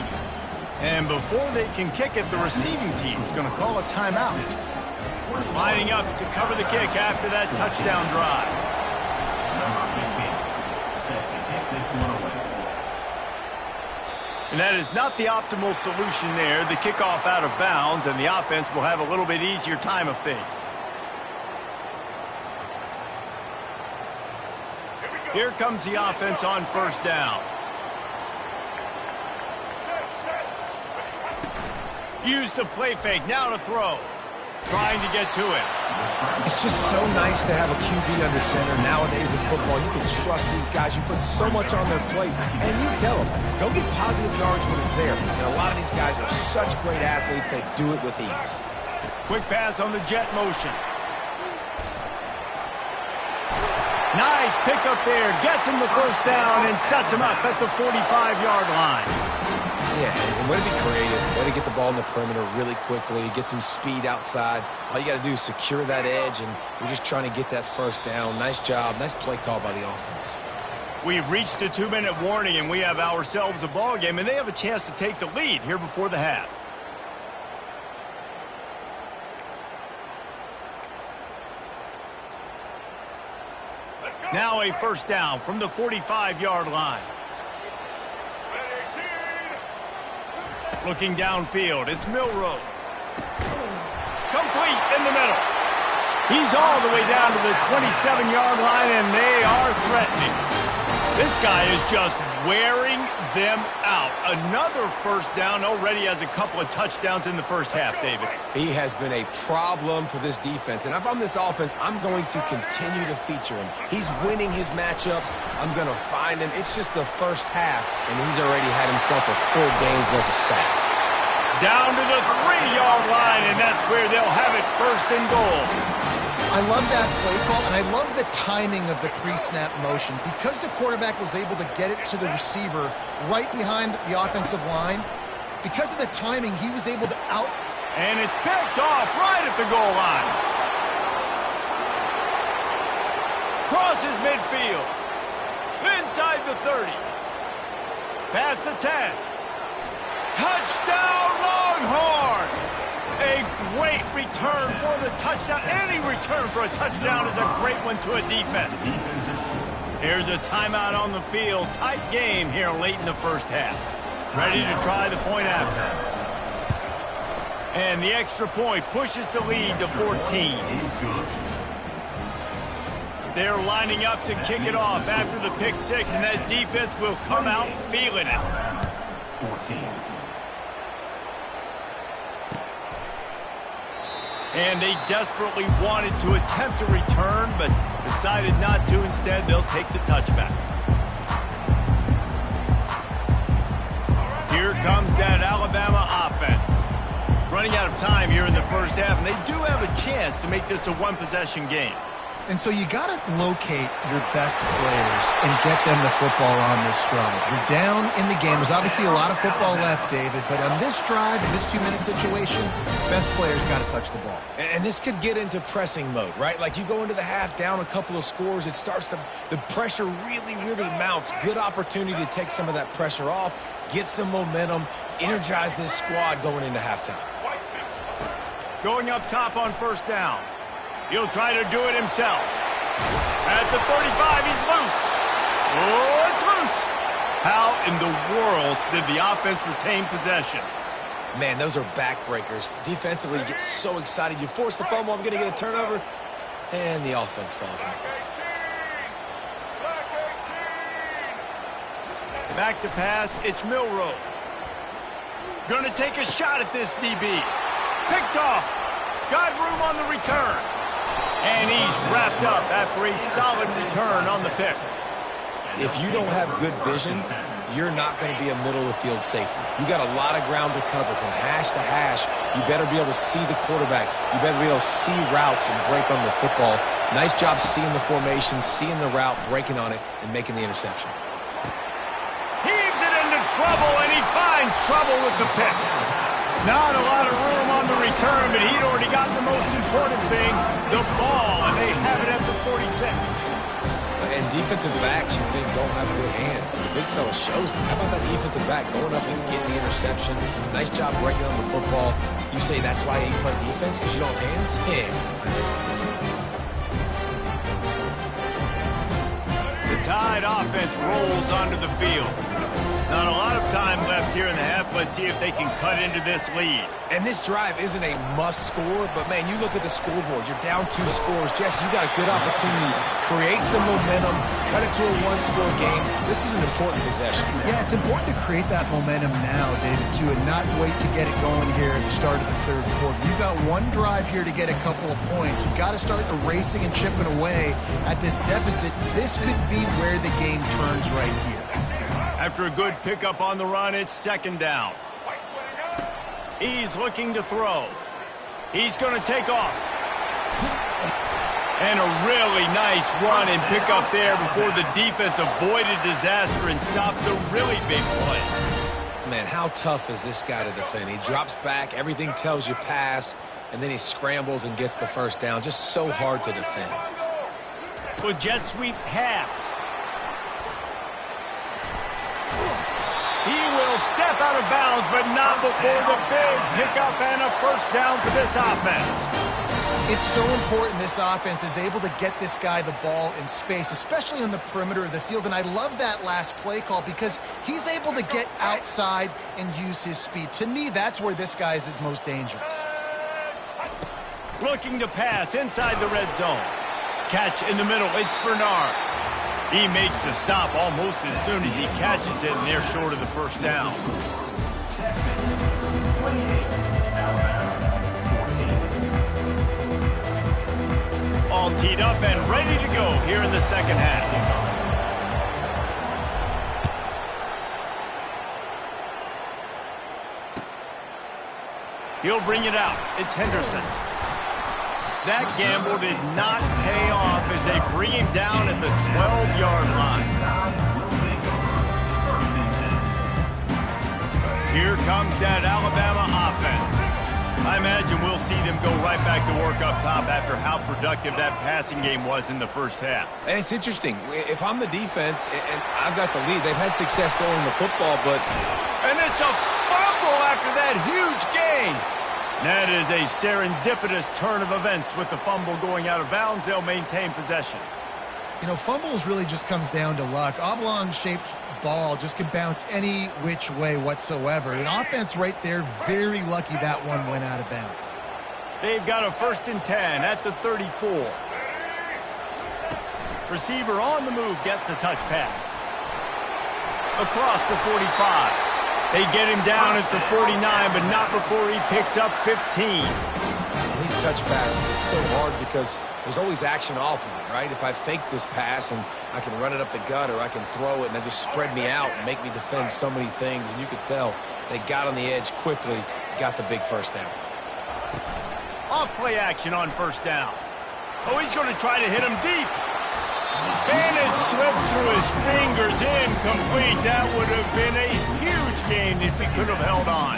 And before they can kick it, the receiving team is going to call a timeout. Lining up to cover the kick after that touchdown drive. Set to kick this one away. And that is not the optimal solution there. The kickoff out of bounds, and the offense will have a little bit easier time of things. Here comes the offense on first down. Use the play fake, now to throw. Trying to get to it. It's just so nice to have a QB under center. Nowadays in football, you can trust these guys. You put so much on their plate, and you tell them, go get positive yards when it's there. And a lot of these guys are such great athletes, they do it with ease. Quick pass on the jet motion. Nice pickup there. Gets him the first down and sets him up at the 45-yard line. Yeah, and way to be creative, way to get the ball in the perimeter really quickly, get some speed outside. All you got to do is secure that edge, and you're just trying to get that first down. Nice job, nice play call by the offense. We've reached the 2-minute warning, and we have ourselves a ball game, and they have a chance to take the lead here before the half. Now a first down from the 45-yard line. Looking downfield, it's Milroe. Complete in the middle. He's all the way down to the 27-yard line, and they are threatening. This guy is just wearing them out. Another first down, already has a couple of touchdowns in the first half, David. He has been a problem for this defense, and if I'm this offense, I'm going to continue to feature him. He's winning his matchups. I'm going to find him. It's just the first half, and he's already had himself a full game's worth of stats. Down to the 3-yard line, and that's where they'll have it, first and goal. I love that play call, and I love the timing of the pre-snap motion. Because the quarterback was able to get it to the receiver right behind the offensive line, because of the timing, he was able to out... And it's picked off right at the goal line. Crosses midfield. Inside the 30. Past the 10. Touchdown, Longhorns! A great return for the touchdown. Any return for a touchdown is a great one to a defense. Here's a timeout on the field. Tight game here late in the first half. Ready to try the point after. And the extra point pushes the lead to 14. They're lining up to kick it off after the pick six, and that defense will come out feeling it. 14. And they desperately wanted to attempt a return, but decided not to. Instead, they'll take the touchback. Here comes that Alabama offense. Running out of time here in the first half, and they do have a chance to make this a one-possession game. And so you got to locate your best players and get them the football on this drive. You're down in the game. There's obviously a lot of football left, David, but on this drive, in this 2-minute situation, best players got to touch the ball. And this could get into pressing mode, right? Like you go into the half down a couple of scores, it starts to, the pressure really mounts. Good opportunity to take some of that pressure off, get some momentum, energize this squad going into halftime. Going up top on first down. He'll try to do it himself. At the 35, he's loose. Oh, it's loose. How in the world did the offense retain possession? Man, those are backbreakers. Defensively, you get so excited. You force the fumble, I'm going to get a turnover, and the offense falls in. Back to pass, it's Milroe. Gonna take a shot at this DB. Picked off. Got room on the return. And he's wrapped up after a solid return on the pick. If you don't have good vision, you're not going to be a middle-of-the-field safety. You got a lot of ground to cover from hash to hash. You better be able to see the quarterback. You better be able to see routes and break on the football. Nice job seeing the formation, seeing the route, breaking on it, and making the interception. Heaves it into trouble, and he finds trouble with the pick. Not a lot of room return, but he'd already gotten the most important thing, the ball, and they have it at the 46. And defensive backs, you think, don't have good hands. The big fella shows it. How about that defensive back going up and getting the interception? Nice job breaking on the football. You say that's why you play defense, because you don't have hands? Yeah. The Tide offense rolls onto the field. Not a lot of time left here in the half. Let's see if they can cut into this lead. And this drive isn't a must score, but man, you look at the scoreboard. You're down 2 scores. Jesse, you got a good opportunity. Create some momentum. Cut it to a 1-score game. This is an important possession. Yeah, it's important to create that momentum now, David, too, and not wait to get it going here at the start of the third quarter. You've got one drive here to get a couple of points. You've got to start erasing and chipping away at this deficit. This could be where the game turns right here. After a good pickup on the run, it's second down. He's looking to throw. He's going to take off. And a really nice run and pick up there before the defense avoided disaster and stopped a really big play. Man, how tough is this guy to defend? He drops back, everything tells you pass, and then he scrambles and gets the first down. Just so hard to defend. Well, jet sweep pass. He will step out of bounds, but not before the big pickup and a first down for this offense. It's so important this offense is able to get this guy the ball in space, especially on the perimeter of the field. And I love that last play call because he's able to get outside and use his speed. To me, that's where this guy is his most dangerous. Looking to pass inside the red zone. Catch in the middle. It's Bernard. He makes the stop almost as soon as he catches it, and they're short of the first down. All teed up and ready to go here in the second half. He'll bring it out. It's Henderson. That gamble did not pay off as they bring him down at the 12-yard line. Here comes that Alabama offense. I imagine we'll see them go right back to work up top after how productive that passing game was in the first half. And it's interesting. If I'm the defense and I've got the lead, they've had success throwing the football, but... And it's a fumble after that huge gain. That is a serendipitous turn of events. With the fumble going out of bounds, they'll maintain possession. You know, fumbles really just comes down to luck. Oblong-shaped ball just can bounce any which way whatsoever. An offense right there, very lucky that one went out of bounds. They've got a 1st and 10 at the 34. Receiver on the move gets the touch pass. Across the 45. They get him down at the 49, but not before he picks up 15. And these touch passes, it's so hard because there's always action off of it, right? If I fake this pass and I can run it up the gut or I can throw it and they just spread me out and make me defend so many things. And you could tell they got on the edge quickly, got the big first down. Off play action on first down. Oh, he's going to try to hit him deep. And it slips through his fingers, incomplete. That would have been a huge gain if he could have held on.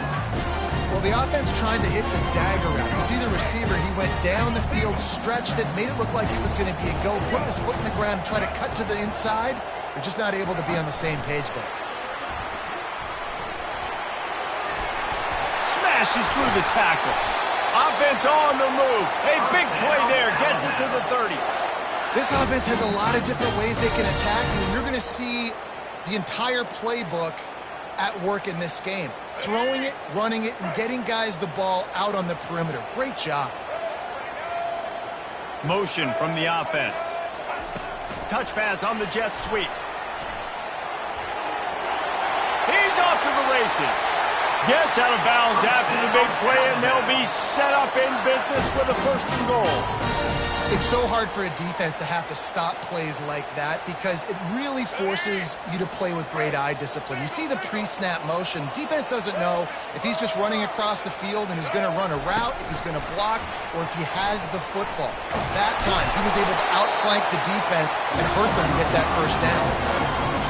Well, the offense tried to hit the dagger route. You see the receiver, he went down the field, stretched it, made it look like it was going to be a go, put his foot in the ground, try to cut to the inside. They're just not able to be on the same page there. Smashes through the tackle. Offense on the move. A big play there, gets it to the 30. This offense has a lot of different ways they can attack you, and you're going to see the entire playbook at work in this game. Throwing it, running it, and getting guys the ball out on the perimeter. Great job. Motion from the offense. Touch pass on the jet sweep. He's off to the races. Gets out of bounds after the big play, and they'll be set up in business with a 1st and goal. It's so hard for a defense to have to stop plays like that because it really forces you to play with great eye discipline. You see the pre-snap motion. Defense doesn't know if he's just running across the field and is going to run a route, if he's going to block, or if he has the football. That time, he was able to outflank the defense and hurt them to get that first down.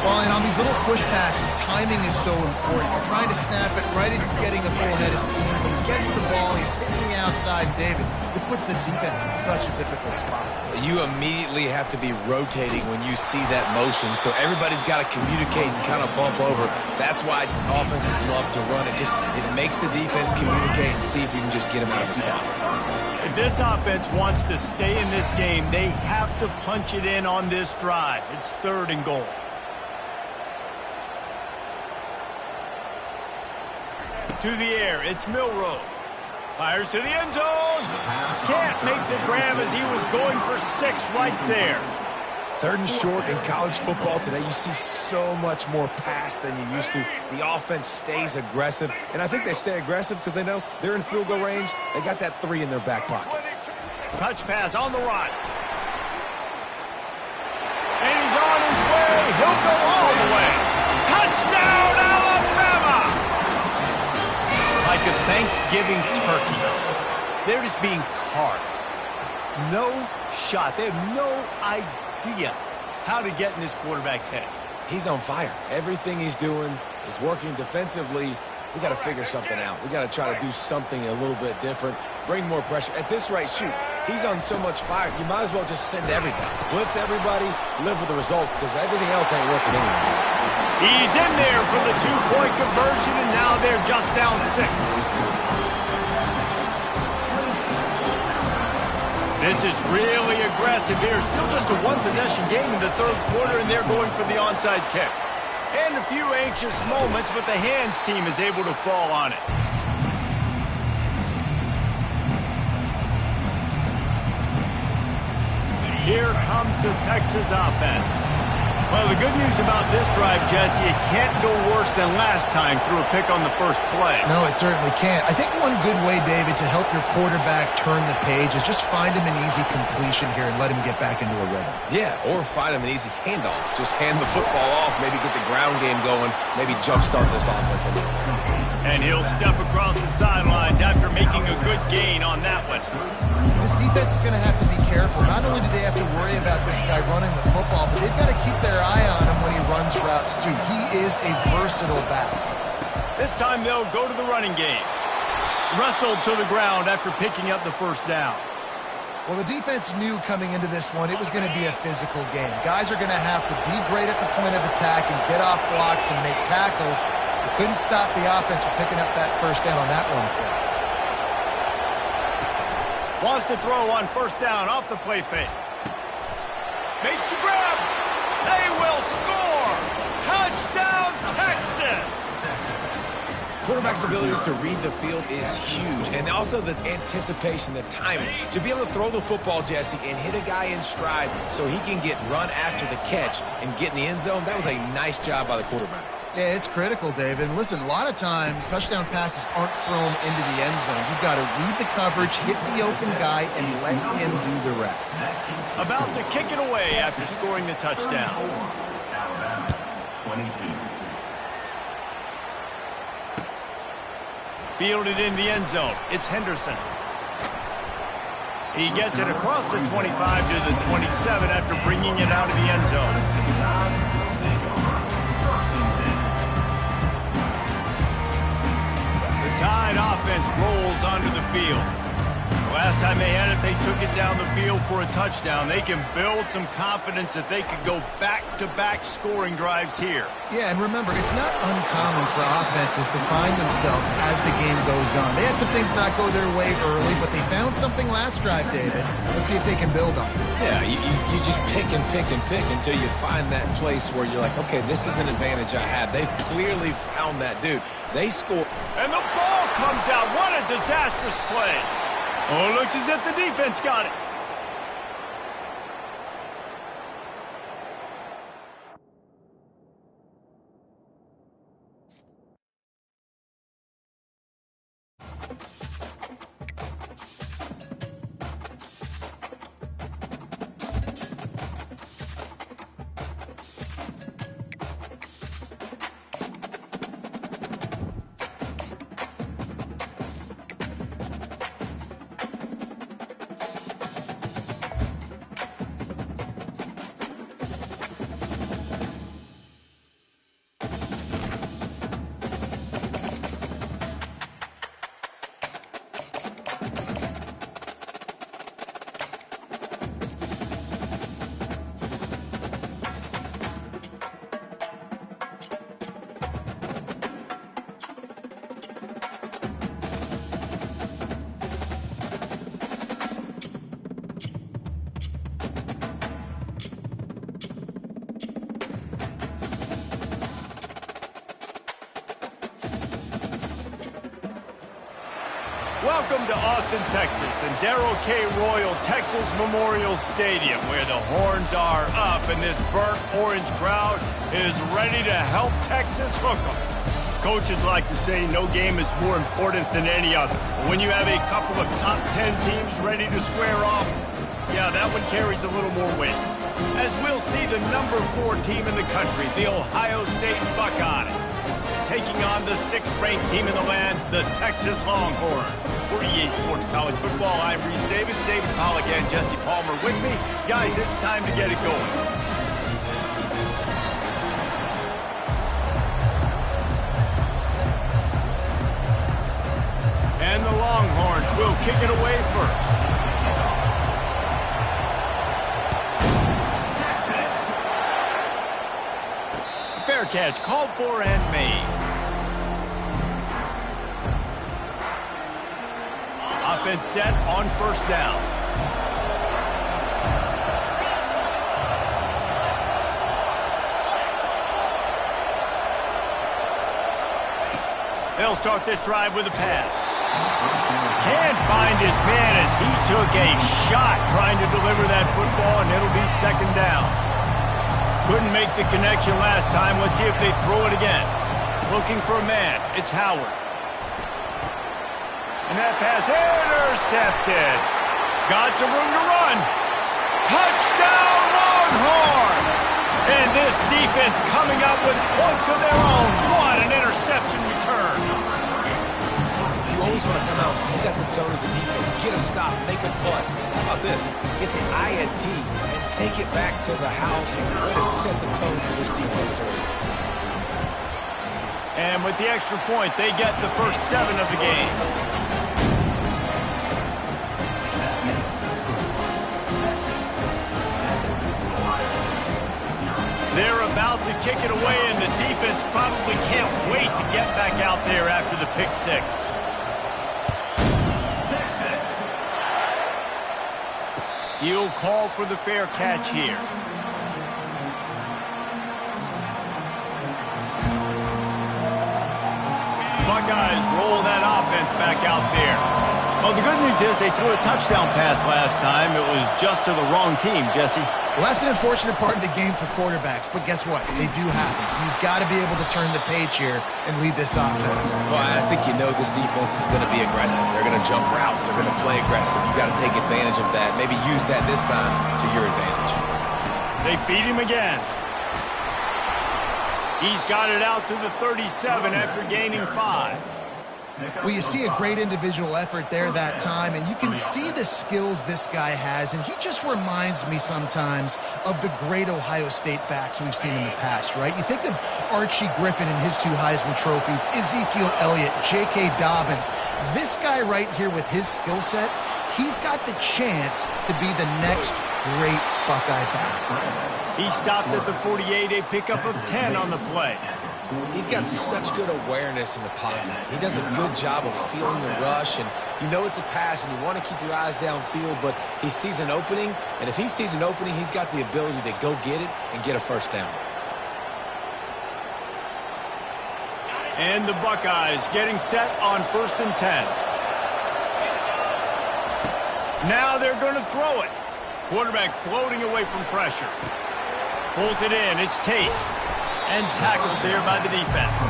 Well, and on these little push passes, timing is so important. You're trying to snap it right as he's getting a full head of steam. When he gets the ball, he's hitting the side, David, it puts the defense in such a difficult spot. You immediately have to be rotating when you see that motion, so everybody's got to communicate and kind of bump over. That's why offenses love to run it. It makes the defense communicate and see if you can just get them out of the spot. If this offense wants to stay in this game, they have to punch it in on this drive. It's 3rd and goal. To the air, it's Milroe. Fires to the end zone. Can't make the grab as he was going for 6 right there. 3rd and short in college football today, you see so much more pass than you used to. The offense stays aggressive, and I think they stay aggressive because they know they're in field goal range. They got that 3 in their back pocket. Touch pass on the run. And he's on his way. He'll go all the way. Touchdown, Alabama! Like a Thanksgiving turkey. They're just being carved. No shot. They have no idea how to get in this quarterback's head. He's on fire. Everything he's doing is working defensively. We got to figure something out. We got to try to do something a little bit different. Bring more pressure. At this rate, shoot, he's on so much fire. You might as well just send everybody. Blitz everybody, live with the results, because everything else ain't working anyways. He's in there for the 2-point conversion, and now they're just down 6. This is really aggressive here. Still just a 1-possession game in the 3rd quarter, and they're going for the onside kick. And a few anxious moments, but the hands team is able to fall on it. Here comes the Texas offense. Well, the good news about this drive, Jesse, it can't go worse than last time through a pick on the first play. No, it certainly can't. I think one good way, David, to help your quarterback turn the page is just find him an easy completion here and let him get back into a rhythm. Yeah, or find him an easy handoff. Just hand the football off, maybe get the ground game going, maybe jumpstart this offense a little bit. And he'll step across the sidelines after making a good gain on that one. This defense is going to have to be careful. Not only do they have to worry about this guy running the football, but they've got to keep their eye on him when he runs routes, too. He is a versatile back. This time they'll go to the running game. Wrestled to the ground after picking up the 1st down. Well, the defense knew coming into this one it was going to be a physical game. Guys are going to have to be great at the point of attack and get off blocks and make tackles. They couldn't stop the offense from picking up that 1st down on that one play. Wants to throw on 1st down off the play fake. Makes the grab. They will score. Touchdown, Texas. Quarterback's abilities to read the field is huge, and also the anticipation, the timing. To be able to throw the football, Jesse, and hit a guy in stride so he can get run after the catch and get in the end zone, that was a nice job by the quarterback. Yeah, it's critical, David. Listen, a lot of times touchdown passes aren't thrown into the end zone. You've got to read the coverage, hit the open guy, and let him do the rest. About to kick it away after scoring the touchdown. Alabama, 22. Fielded in the end zone. It's Henderson. He gets it across the 25 to the 27 after bringing it out of the end zone. Tide offense rolls onto the field. Last time they had it, they took it down the field for a touchdown. They can build some confidence that they could go back-to-back scoring drives here. Yeah, and remember, it's not uncommon for offenses to find themselves as the game goes on. They had some things not go their way early, but they found something last drive, David. Let's see if they can build on it. Yeah, you just pick and pick and pick until you find that place where you're like, okay, this is an advantage I have. They've clearly found that dude. They score. And the ball comes out. What a disastrous play. Oh, it looks as if the defense got it. Welcome to Austin, Texas, and Darrell K. Royal Texas Memorial Stadium, where the horns are up and this burnt orange crowd is ready to help Texas hook 'em. Coaches like to say no game is more important than any other. When you have a couple of top 10 teams ready to square off, yeah, that one carries a little more weight. As we'll see the number 4 team in the country, the Ohio State Buckeyes, taking on the 6th-ranked team in the land, the Texas Longhorns. For EA Sports College Football, I'm Reese Davis, David Pollack, and Jesse Palmer with me. Guys, it's time to get it going. And the Longhorns will kick it away first. Fair catch called for and made. Offense set on first down. They'll start this drive with a pass. Can't find his man as he took a shot trying to deliver that football, and it'll be second down. Couldn't make the connection last time. Let's see if they throw it again. Looking for a man. It's Howard. And that pass intercepted. Got some room to run. Touchdown, Longhorns! And this defense coming up with points of their own. What an interception return. You always want to come out and set the tone as a defense. Get a stop, make a punt. How about this? Get the INT and take it back to the house. Way to set the tone for this defense early. And with the extra point, they get the first 7 of the game. They're about to kick it away, and the defense probably can't wait to get back out there after the pick 6. He'll call for the fair catch here. Buckeyes roll that offense back out there. Well, the good news is they threw a touchdown pass last time. It was just to the wrong team, Jesse. Well, that's an unfortunate part of the game for quarterbacks, but guess what? They do happen, so you've got to be able to turn the page here and lead this offense. Well, I think you know this defense is going to be aggressive. They're going to jump routes. They're going to play aggressive. You've got to take advantage of that. Maybe use that this time to your advantage. They feed him again. He's got it out to the 37 after gaining 5. Well, you see a great individual effort there that time, and you can see the skills this guy has, and he just reminds me sometimes of the great Ohio State backs we've seen in the past, right? You think of Archie Griffin and his 2 Heisman trophies, Ezekiel Elliott, J.K. Dobbins. This guy right here with his skill set, he's got the chance to be the next great Buckeye back. He stopped at the 48, a pickup of 10 on the play. He's got such good awareness in the pocket. He does a good job of feeling the rush, and you know it's a pass, and you want to keep your eyes downfield, but he sees an opening, and if he sees an opening, he's got the ability to go get it and get a first down. And the Buckeyes getting set on 1st and 10. Now they're going to throw it. Quarterback floating away from pressure. Pulls it in. It's Tate. And tackled there by the defense.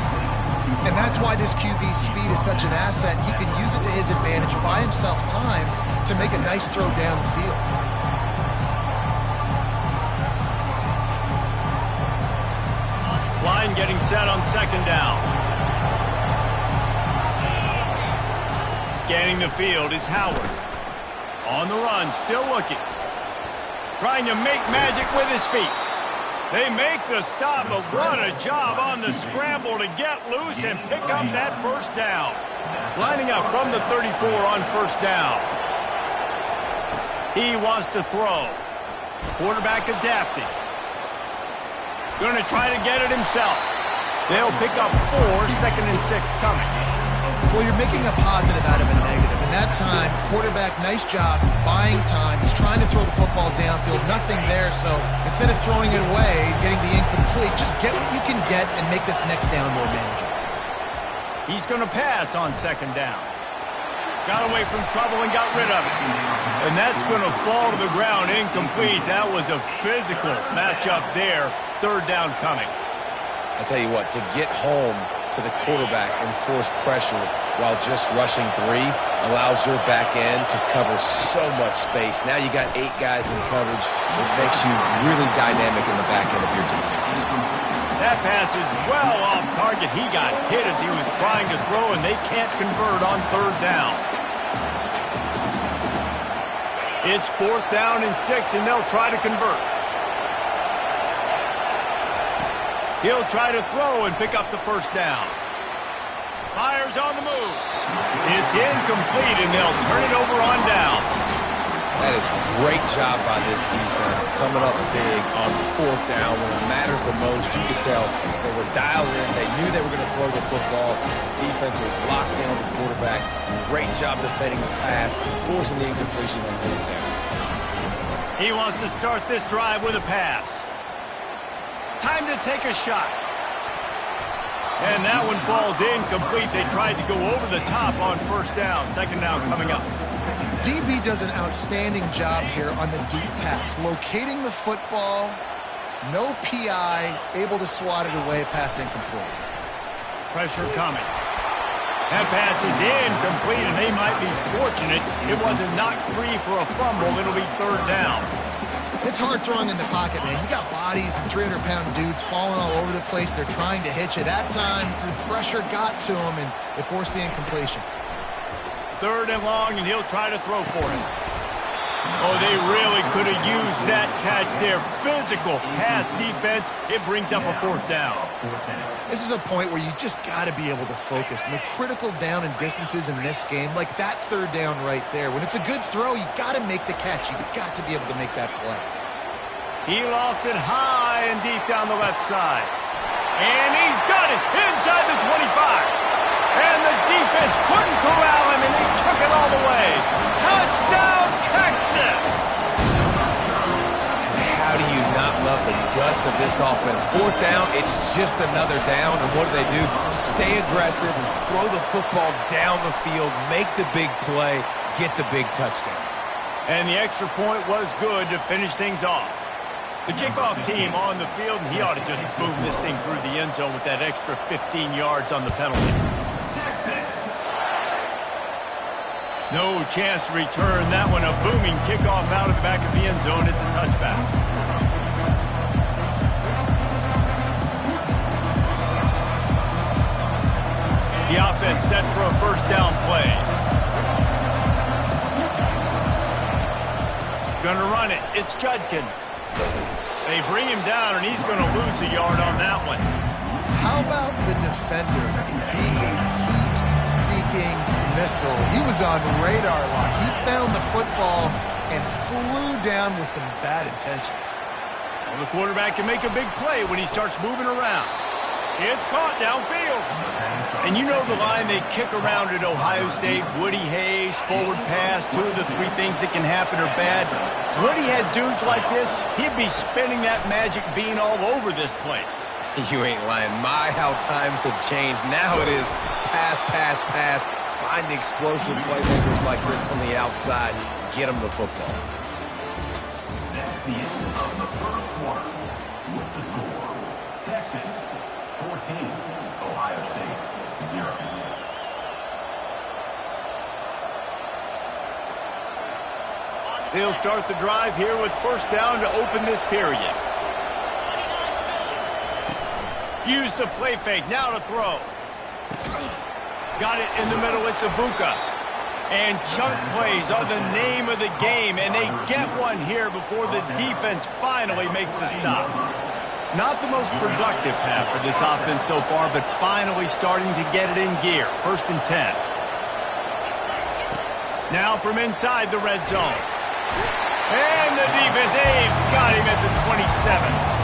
And that's why this QB's speed is such an asset. He can use it to his advantage, buy himself time to make a nice throw down the field. Line getting set on 2nd down. Scanning the field, it's Howard. On the run, still looking. Trying to make magic with his feet. They make the stop, but what a job on the scramble to get loose and pick up that first down. Lining up from the 34 on 1st down. He wants to throw. Quarterback adapting. Going to try to get it himself. They'll pick up 4, 2nd and 6 coming. Well, you're making a positive out of a negative. And that time, quarterback, nice job, buying time. He's trying to throw the football downfield. Nothing there, so instead of throwing it away, getting the incomplete, just get what you can get and make this next down more manageable. He's going to pass on 2nd down. Got away from trouble and got rid of it. And that's going to fall to the ground incomplete. That was a physical matchup there. Third down coming. I tell you what, to get home to the quarterback and force pressure while just rushing 3 allows your back end to cover so much space. Now you got 8 guys in coverage. It makes you really dynamic in the back end of your defense. That pass is well off target. He got hit as he was trying to throw, and they can't convert on third down. It's 4th down and 6, and they'll try to convert. He'll try to throw and pick up the first down. Fires on the move. It's incomplete, and they'll turn it over on downs. That is a great job by this defense, coming up big on 4th down when it matters the most. You could tell they were dialed in. They knew they were going to throw the football. Defense was locked in on the quarterback. Great job defending the pass, forcing the incompletion on third down. He wants to start this drive with a pass. Time to take a shot. And that one falls incomplete. They tried to go over the top on first down. Second down coming up. DB does an outstanding job here on the deep pass, locating the football, no PI, able to swat it away, pass incomplete. Pressure coming. That pass is incomplete, and they might be fortunate it wasn't knocked free for a fumble. It'll be third down. It's hard throwing in the pocket, man. You got bodies and 300-pound dudes falling all over the place. They're trying to hit you. That time, the pressure got to him, and it forced the incompletion. Third and long, and he'll try to throw for it. Oh, they really could have used that catch there. Physical pass defense. It brings up a 4th down. This is a point where you just got to be able to focus. And the critical down and distances in this game, like that third down right there, when it's a good throw, you got to make the catch. You got to be able to make that play. He lofts it high and deep down the left side. And he's got it inside the 25. And the defense couldn't corral him, and they took it all the way. Touchdown, Texas! And how do you not love the guts of this offense? 4th down, it's just another down, and what do? Stay aggressive, throw the football down the field, make the big play, get the big touchdown. And the extra point was good to finish things off. The kickoff team on the field, and he ought to just boom this thing through the end zone with that extra 15 yards on the penalty. No chance to return that one. A booming kickoff out of the back of the end zone. It's a touchback. The offense set for a first down play. Gonna run it. It's Judkins. They bring him down, and he's gonna lose a yard on that one. How about the defender being a heat-seeking missile? He was on radar lock. He found the football and flew down with some bad intentions. Well, the quarterback can make a big play when he starts moving around. It's caught downfield. And you know the line they kick around at Ohio State, Woody Hayes, forward pass, 2 of the 3 things that can happen are bad. Woody had dudes like this, he'd be spinning that magic bean all over this place. You ain't lying. My, how times have changed. Now it is pass, pass, pass. Find explosive playmakers like this on the outside. Get them the football. That's the end of the first quarter. With the score, Texas 14, Ohio State 0. They'll start the drive here with first down to open this period. Use the play fake, now to throw. Got it in the middle, it's Ibuka. And chunk plays are the name of the game, and they get one here before the defense finally makes the stop. Not the most productive half for this offense so far, but finally starting to get it in gear. 1st and 10. Now from inside the red zone. And the defense, got him at the 27.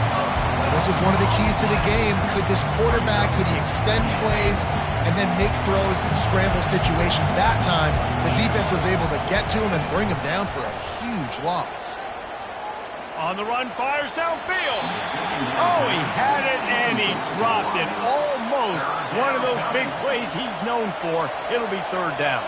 This was one of the keys to the game. Could this quarterback, could he extend plays and then make throws in scramble situations? That time, the defense was able to get to him and bring him down for a huge loss. On the run, fires downfield. Oh, he had it and he dropped it. Almost one of those big plays he's known for. It'll be third down.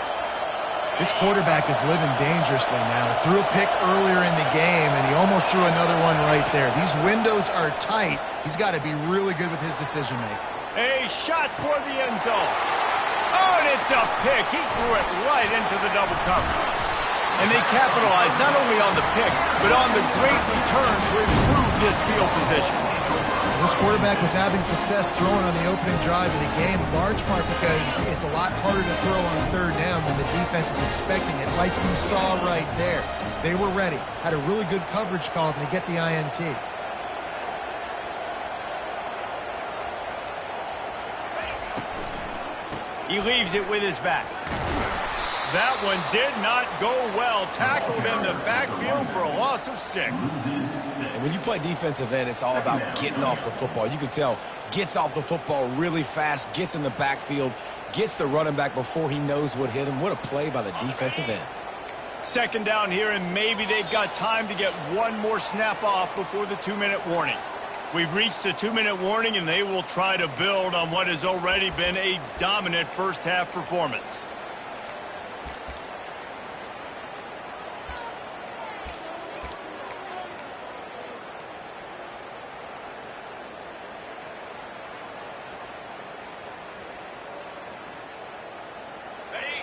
This quarterback is living dangerously now. Threw a pick earlier in the game, and he almost threw another one right there. These windows are tight. He's got to be really good with his decision-making. A shot for the end zone. Oh, and it's a pick. He threw it right into the double coverage. And they capitalized not only on the pick, but on the great return to improve this field position. This quarterback was having success throwing on the opening drive of the game, in large part because it's a lot harder to throw on third down when the defense is expecting it, like you saw right there. They were ready, had a really good coverage call, and they get the INT. He leaves it with his back. That one did not go well. Tackled in the backfield for a loss of 6. And when you play defensive end, it's all about getting off the football. You can tell, gets off the football really fast, gets in the backfield, gets the running back before he knows what hit him. What a play by the defensive end. Second down here, and maybe they've got time to get one more snap off before the 2-minute warning. We've reached the 2-minute warning, and they will try to build on what has already been a dominant first-half performance.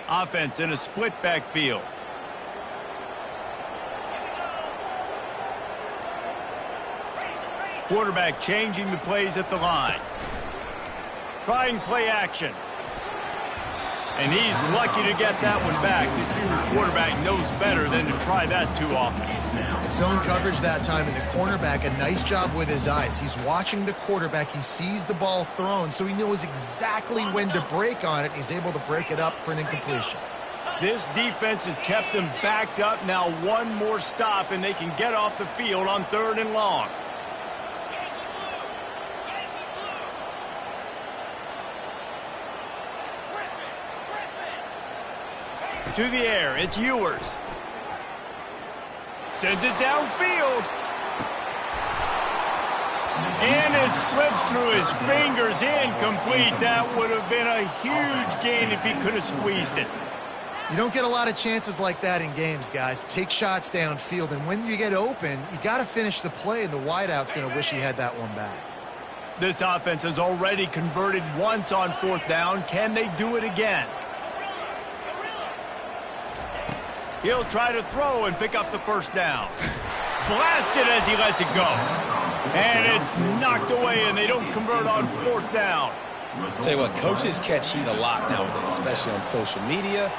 Offense in a split backfield. Quarterback changing the plays at the line. Trying play action. And he's lucky to get that one back. This junior quarterback knows better than to try that too often. Zone coverage that time, and the cornerback, a nice job with his eyes. He's watching the quarterback. He sees the ball thrown, so he knows exactly when to break on it. He's able to break it up for an incompletion. This defense has kept them backed up. Now one more stop, and they can get off the field on 3rd and long. To the air, it's Ewers. Sends it downfield. And it slips through his fingers, incomplete. That would have been a huge gain if he could have squeezed it. You don't get a lot of chances like that in games, guys. Take shots downfield, and when you get open, you got to finish the play, and the wideout's going to wish he had that one back. This offense has already converted once on 4th down. Can they do it again? He'll try to throw and pick up the 1st down. Blasted as he lets it go. And it's knocked away, and they don't convert on 4th down. Tell you what, coaches catch heat a lot nowadays, especially on social media.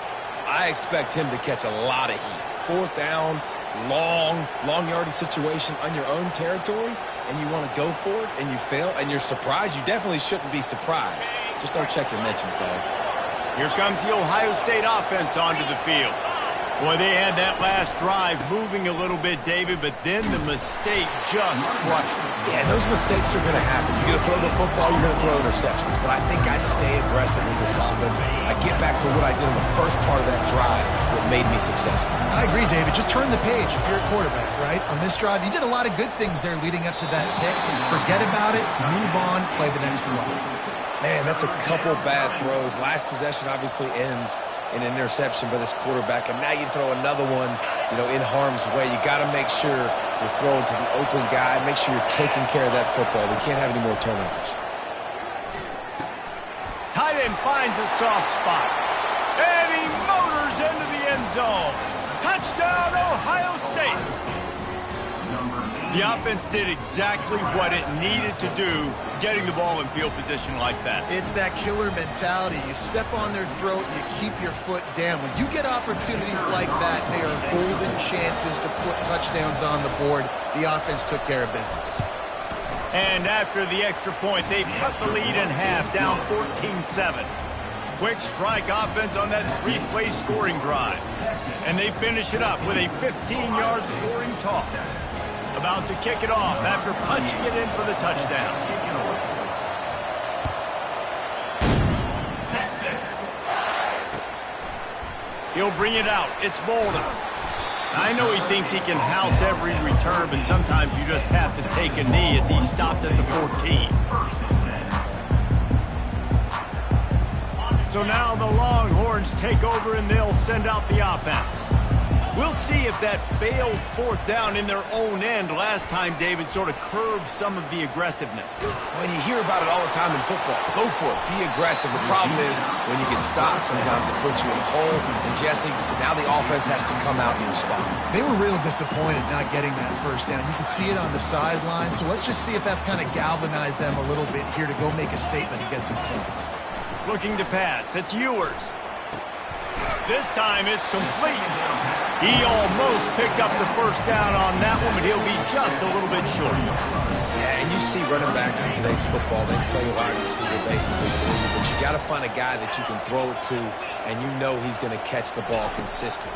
I expect him to catch a lot of heat. 4th down, long yardage situation on your own territory, and you want to go for it, and you fail, and you're surprised. You definitely shouldn't be surprised. Just don't check your mentions, dog. Here comes the Ohio State offense onto the field. Boy, they had that last drive moving a little bit, David, but then the mistake just crushed them. Yeah, those mistakes are going to happen. You're going to throw the football, you're going to throw interceptions. But I think I stay aggressive with this offense. I get back to what I did in the first part of that drive that made me successful. I agree, David. Just turn the page if you're a quarterback, right? On this drive, you did a lot of good things there leading up to that pick. Forget about it, move on, play the next play. Man, that's a couple bad throws. Last possession obviously ends in an interception by this quarterback, and now you throw another one, in harm's way. You got to make sure you're throwing to the open guy. Make sure you're taking care of that football. We can't have any more turnovers. Tight end finds a soft spot, and he motors into the end zone. Touchdown, Ohio State. The offense did exactly what it needed to do, getting the ball in field position like that. It's that killer mentality. You step on their throat, you keep your foot down. When you get opportunities like that, they are golden chances to put touchdowns on the board. The offense took care of business. And after the extra point, they've cut the lead in half, down 14-7. Quick strike offense on that 3-play scoring drive. And they finish it up with a 15-yard scoring toss. About to kick it off after punching it in for the touchdown. He'll bring it out. It's Bolden. I know he thinks he can house every return, but sometimes you just have to take a knee as he stopped at the 14. So now the Longhorns take over and they'll send out the offense. We'll see if that failed fourth down in their own end last time, David, sort of curbed some of the aggressiveness. Well, you hear about it all the time in football. Go for it. Be aggressive. The problem is when you get stopped, sometimes it puts you in a hole. And, Jesse, now the offense has to come out and respond. They were real disappointed not getting that first down. You can see it on the sideline. So let's just see if that's kind of galvanized them a little bit here to go make a statement and get some points. Looking to pass. It's Ewers. This time it's complete. He almost picked up the first down on that one, but he'll be just a little bit short. Yeah, and you see running backs in today's football, they play wide receiver basically for you, but you got to find a guy that you can throw it to, and you know he's going to catch the ball consistently.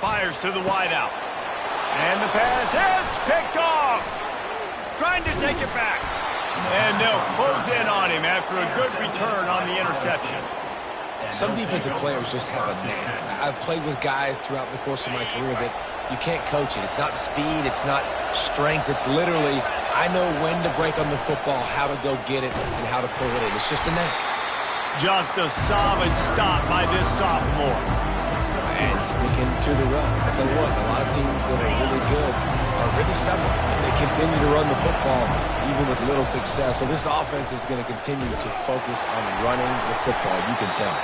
Fires to the wideout. And the pass hits, picked off. Trying to take it back. And they'll close in on him after a good return on the interception. Some defensive players just have a knack. I've played with guys throughout the course of my career that you can't coach it. It's not speed, it's not strength. It's literally, I know when to break on the football, how to go get it, and how to pull it in. It's just a knack. Just a solid stop by this sophomore. And sticking to the run. I tell you what, a lot of teams that are really good are really stubborn, and they continue to run the football even with little success. So this offense is going to continue to focus on running the football, you can tell.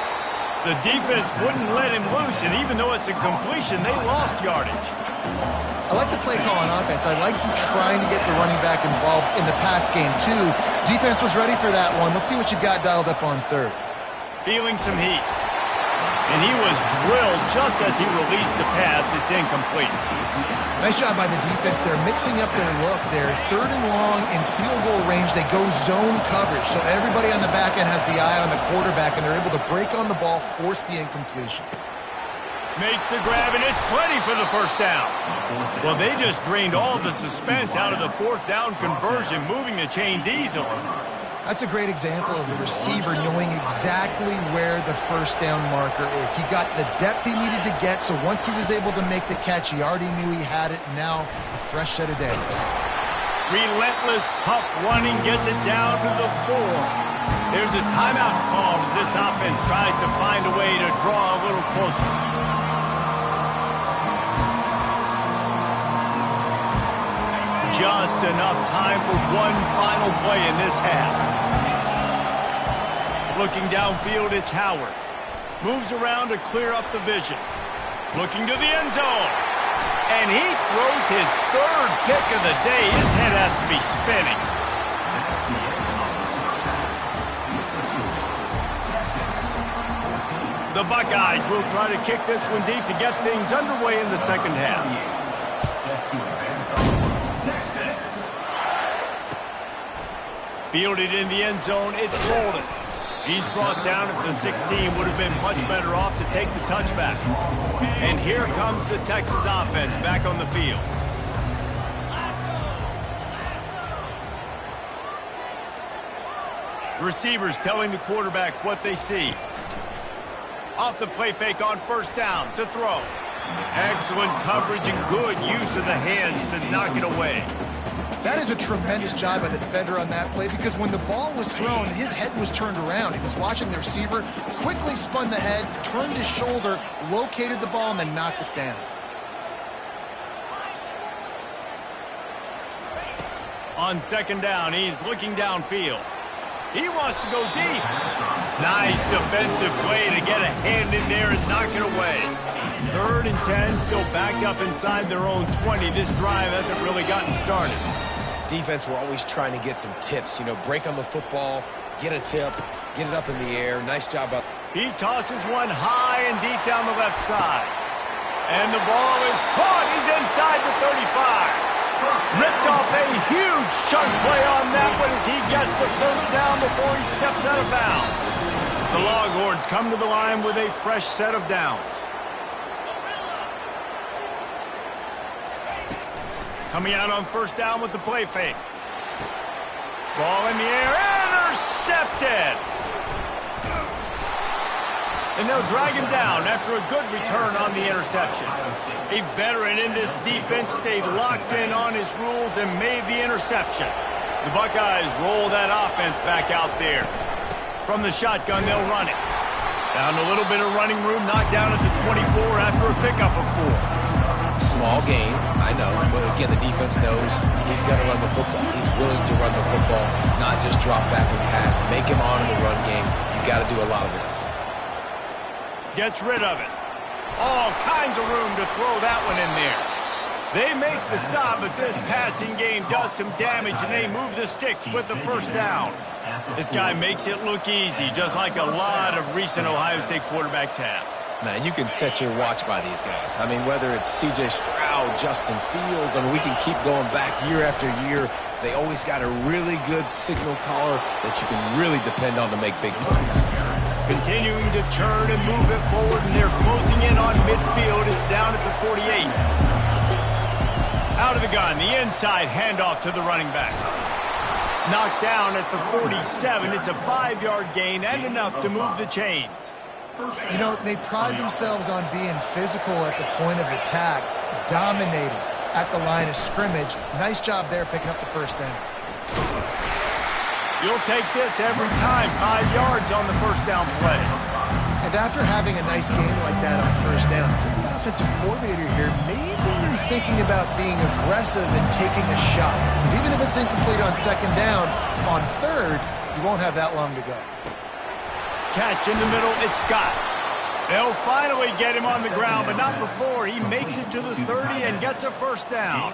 The defense wouldn't let him loose, and even though it's a completion, they lost yardage. I like the play call on offense. I like you trying to get the running back involved in the pass game, too. Defense was ready for that one. Let's see what you got dialed up on third. Feeling some heat. And he was drilled just as he released the pass. It's incomplete. Nice job by the defense. They're mixing up their look. They're third and long in field goal range. They go zone coverage. So everybody on the back end has the eye on the quarterback, and they're able to break on the ball, force the incompletion. Makes the grab, and it's plenty for the first down. Well, they just drained all the suspense out of the fourth down conversion, moving the chains easily. That's a great example of the receiver knowing exactly where the first down marker is. He got the depth he needed to get, so once he was able to make the catch, he already knew he had it. Now, a fresh set of downs. Relentless, tough running gets it down to the 4. There's a timeout called as this offense tries to find a way to draw a little closer. Just enough time for one final play in this half. Looking downfield, it's Howard. Moves around to clear up the vision. Looking to the end zone. And he throws his third pick of the day. His head has to be spinning. The Buckeyes will try to kick this one deep to get things underway in the second half. Fielded in the end zone, it's Golden. He's brought down at the 16, would have been much better off to take the touchback. And here comes the Texas offense back on the field. Receivers telling the quarterback what they see. Off the play fake on first down to throw. Excellent coverage and good use of the hands to knock it away. That is a tremendous job by the defender on that play, because when the ball was thrown, his head was turned around. He was watching the receiver, quickly spun the head, turned his shoulder, located the ball, and then knocked it down. On second down, he's looking downfield. He wants to go deep. Nice defensive play to get a hand in there and knock it away. 3rd and 10, still backed up inside their own 20. This drive hasn't really gotten started. Defense, we're always trying to get some tips. You know, break on the football, get a tip, get it up in the air. Nice job up. He tosses one high and deep down the left side. And the ball is caught. He's inside the 35. Ripped off a huge chunk play on that one as he gets the first down before he steps out of bounds. The Longhorns come to the line with a fresh set of downs. Coming out on first down with the play fake. Ball in the air, intercepted! And they'll drag him down after a good return on the interception. A veteran in this defense stayed locked in on his rules and made the interception. The Buckeyes roll that offense back out there. From the shotgun, they'll run it. Found a little bit of running room, knocked down at the 24 after a pickup of 4. Small gain, I know, but again, the defense knows he's going to run the football. He's willing to run the football, not just drop back and pass. Make him on in the run game. You got to do a lot of this. Gets rid of it. All kinds of room to throw that one in there. They make the stop, but this passing game does some damage, and they move the sticks with the first down. This guy makes it look easy, just like a lot of recent Ohio State quarterbacks have. Man, you can set your watch by these guys. I mean, whether it's C.J. Stroud, Justin Fields, I mean, we can keep going back year after year. They always got a really good signal caller that you can really depend on to make big plays. Continuing to turn and move it forward, and they're closing in on midfield. It's down at the 48. Out of the gun, the inside handoff to the running back. Knocked down at the 47. It's a 5-yard gain and enough to move the chains. You know, they pride themselves on being physical at the point of attack, dominating at the line of scrimmage. Nice job there picking up the first down. You'll take this every time. 5 yards on the first down play. And after having a nice game like that on first down, for the offensive coordinator here, maybe you're thinking about being aggressive and taking a shot. Because even if it's incomplete on second down, on third, you won't have that long to go. Catch in the middle, it's Scott. They'll finally get him on the ground, but not before. He makes it to the 30 and gets a first down.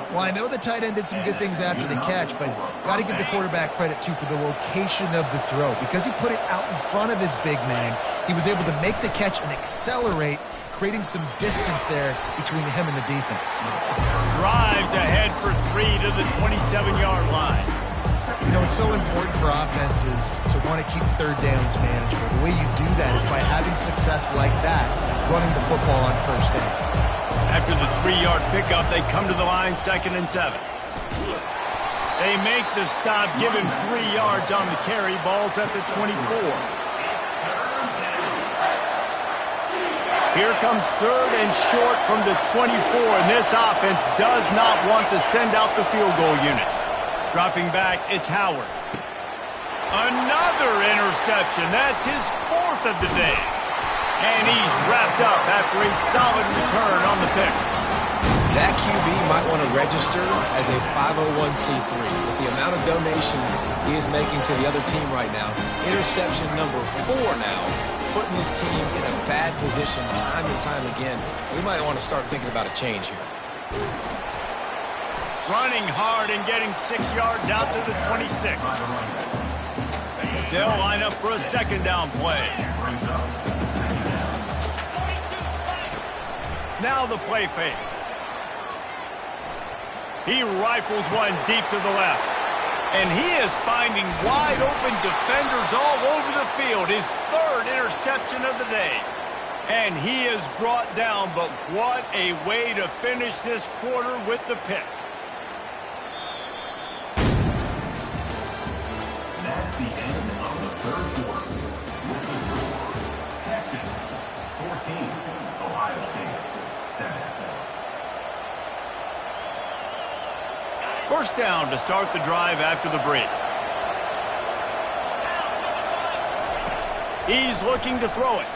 Well, I know the tight end did some good things after the catch, but got to give the quarterback credit, too, for the location of the throw. Because he put it out in front of his big man, he was able to make the catch and accelerate, creating some distance there between him and the defense. Drives ahead for 3 to the 27-yard line. You know, it's so important for offenses to want to keep third downs manageable. The way you do that is by having success like that, running the football on first down. After the 3-yard pickup, they come to the line, 2nd and 7. They make the stop, give him 3 yards on the carry. Ball's at the 24. Here comes 3rd and short from the 24, and this offense does not want to send out the field goal unit. Dropping back, it's Howard. Another interception. That's his 4th of the day. And he's wrapped up after a solid return on the pick. That QB might want to register as a 501c3. With the amount of donations he is making to the other team right now, interception number 4 now, putting his team in a bad position time and time again. We might want to start thinking about a change here. Running hard and getting 6 yards out to the 26. They'll line up for a 2nd down play. Now the play fake. He rifles one deep to the left. And he is finding wide open defenders all over the field. His 3rd interception of the day. And he is brought down, but what a way to finish this quarter with the pick. That's the end of the 3rd quarter. With the score, Texas 14, Ohio State 7. First down to start the drive after the break. He's looking to throw it.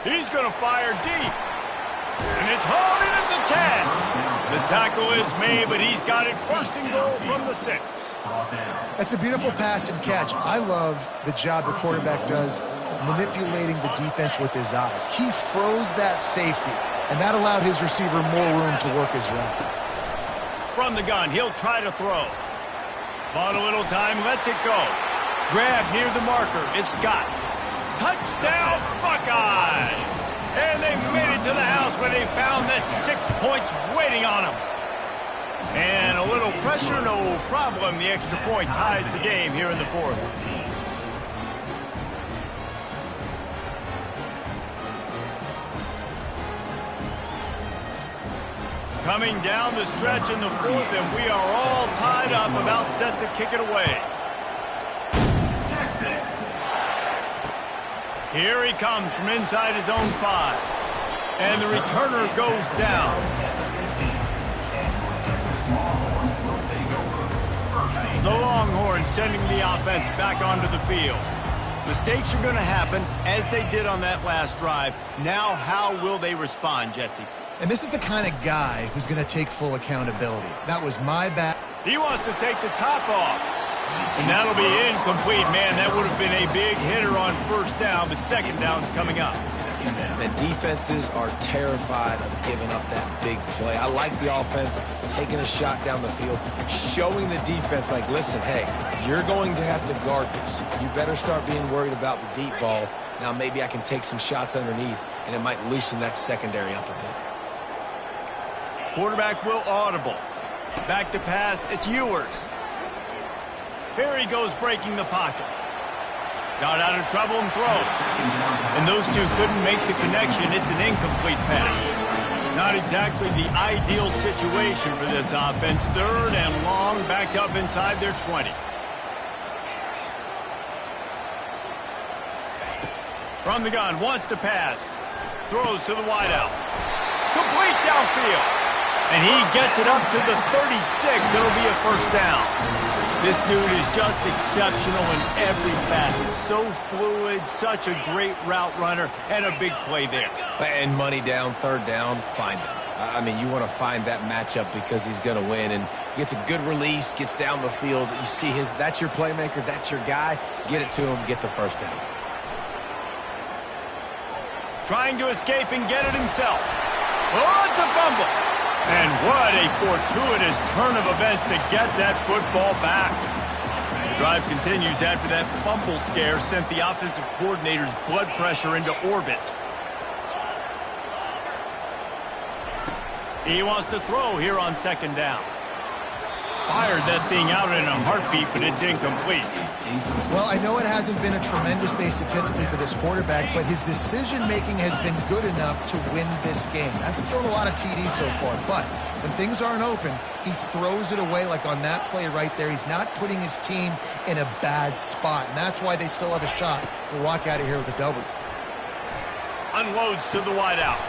He's going to fire deep. And it's hauled in at the 10. The tackle is made, but he's got it 1st and goal from the 6. That's a beautiful pass and catch. I love the job the quarterback does manipulating the defense with his eyes. He froze that safety, and that allowed his receiver more room to work his route. From the gun, he'll try to throw. Bought a little time, lets it go. Grab near the marker, it's Scott. Touchdown, Buckeyes! And they made it to the house where they found that 6 points waiting on them. And a little pressure, no problem. The extra point ties the game here in the 4th. Coming down the stretch in the 4th, and we are all tied up, about set to kick it away. Texas. Here he comes from inside his own 5. And the returner goes down. The Longhorns sending the offense back onto the field. Mistakes are going to happen, as they did on that last drive. Now, how will they respond, Jesse? And this is the kind of guy who's going to take full accountability. That was my bad. He wants to take the top off. And that'll be incomplete. Man, that would have been a big hitter on first down, but second down's coming up. And defenses are terrified of giving up that big play. I like the offense taking a shot down the field, showing the defense, like, listen, hey, you're going to have to guard this. You better start being worried about the deep ball. Now maybe I can take some shots underneath, and it might loosen that secondary up a bit. Quarterback will audible. Back to pass, it's Ewers. Here he goes, breaking the pocket. Got out of trouble and throws. And those two couldn't make the connection. It's an incomplete pass. Not exactly the ideal situation for this offense. Third and long, backed up inside their 20. From the gun, wants to pass. Throws to the wideout. Complete downfield. And he gets it up to the 36. It'll be a first down. This dude is just exceptional in every facet. So fluid, such a great route runner, and a big play there. And money down, third down, find him. I mean, you want to find that matchup because he's going to win, and gets a good release, gets down the field. You see that's your playmaker, that's your guy. Get it to him, get the first down. Trying to escape and get it himself. Oh, it's a fumble. And what a fortuitous turn of events to get that football back. The drive continues after that fumble scare sent the offensive coordinator's blood pressure into orbit. He wants to throw here on second down. Fired that thing out in a heartbeat, but it's incomplete. Well, I know it hasn't been a tremendous day statistically for this quarterback, but his decision-making has been good enough to win this game. Hasn't thrown a lot of TDs so far, but when things aren't open, he throws it away like on that play right there. He's not putting his team in a bad spot, and that's why they still have a shot to walk out of here with a W. Unloads to the wideout.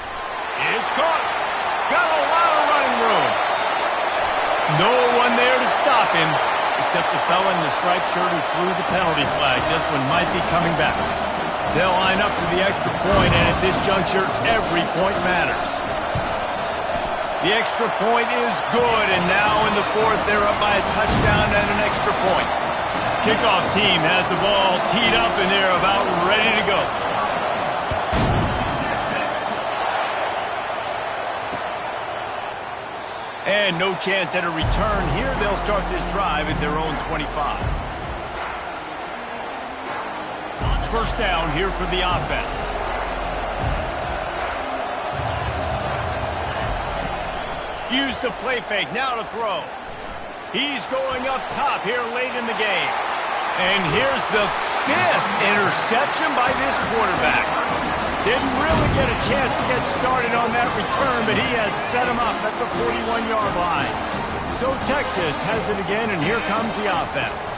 It's caught. Got a lot of running room. No one there to stop him, except the fella in the striped shirt who threw the penalty flag. This one might be coming back. They'll line up for the extra point, and at this juncture, every point matters. The extra point is good, and now in the fourth, they're up by a touchdown and an extra point. Kickoff team has the ball teed up, and they're about ready to go. And no chance at a return here. They'll start this drive at their own 25. First down here for the offense. Use the play fake. Now to throw. He's going up top here late in the game. And here's the 5th interception by this quarterback. Didn't really get a chance to get started on that return, but he has set him up at the 41-yard line. So Texas has it again, and here comes the offense.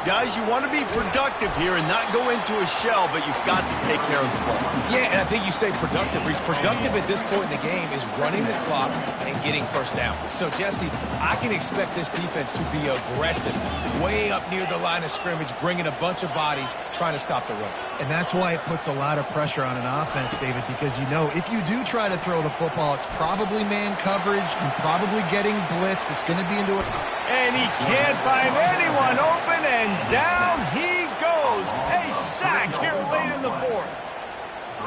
Guys, you want to be productive here and not go into a shell, but you've got to take care of the ball. Yeah, and I think you say productive. He's productive at this point in the game is running the clock and getting first down. So, Jesse, I can expect this defense to be aggressive, way up near the line of scrimmage, bringing a bunch of bodies, trying to stop the run. And that's why it puts a lot of pressure on an offense, David, because you know if you do try to throw the football, it's probably man coverage and probably getting blitzed. It's going to be into it. And he can't find anyone open, and down he goes. A sack here late in the fourth.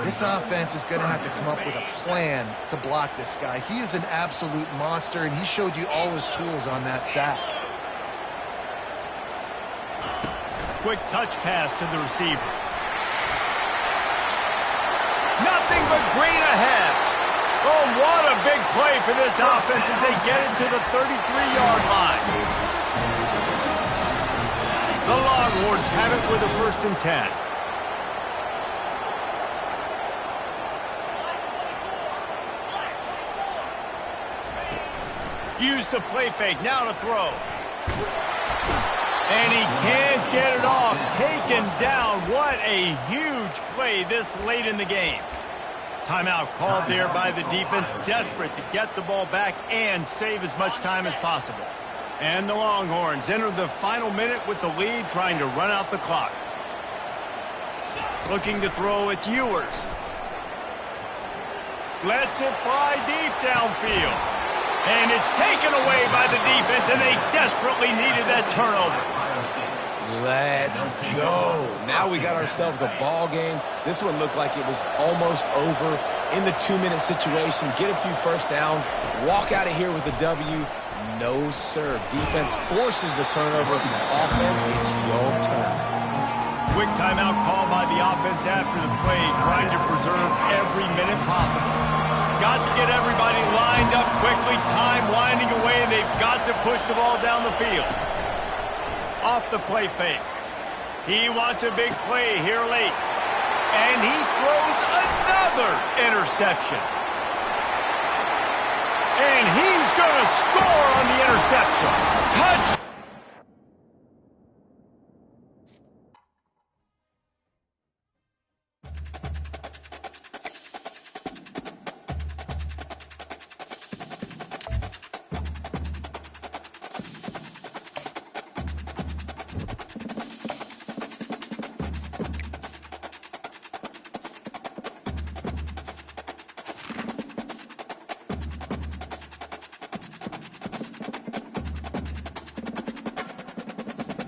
This offense is going to have to come up with a plan to block this guy. He is an absolute monster, and he showed you all his tools on that sack. Quick touch pass to the receiver. Nothing but green ahead. Oh, what a big play for this offense as they get it to the 33-yard line. The Longhorns have it with a 1st and 10. Use the play fake, now to throw. And he can't get it off. Taken down. What a huge play this late in the game. Timeout called there by the defense, desperate to get the ball back and save as much time as possible. And the Longhorns enter the final minute with the lead, trying to run out the clock. Looking to throw, it's Ewers. Lets it fly deep downfield. And it's taken away by the defense, and they desperately needed that turnover. Let's go. Now we got ourselves a ball game. This one looked like it was almost over in the 2-minute situation. Get a few first downs, walk out of here with a W. No, sir. Defense forces the turnover. Offense, it's your turn. Quick timeout called by the offense after the play, trying to preserve every minute possible. Got to get everybody lined up quickly, time winding away, and they've got to push the ball down the field. Off the play fake. He wants a big play here late. And he throws another interception. And he's going to score on the interception. Touchdown!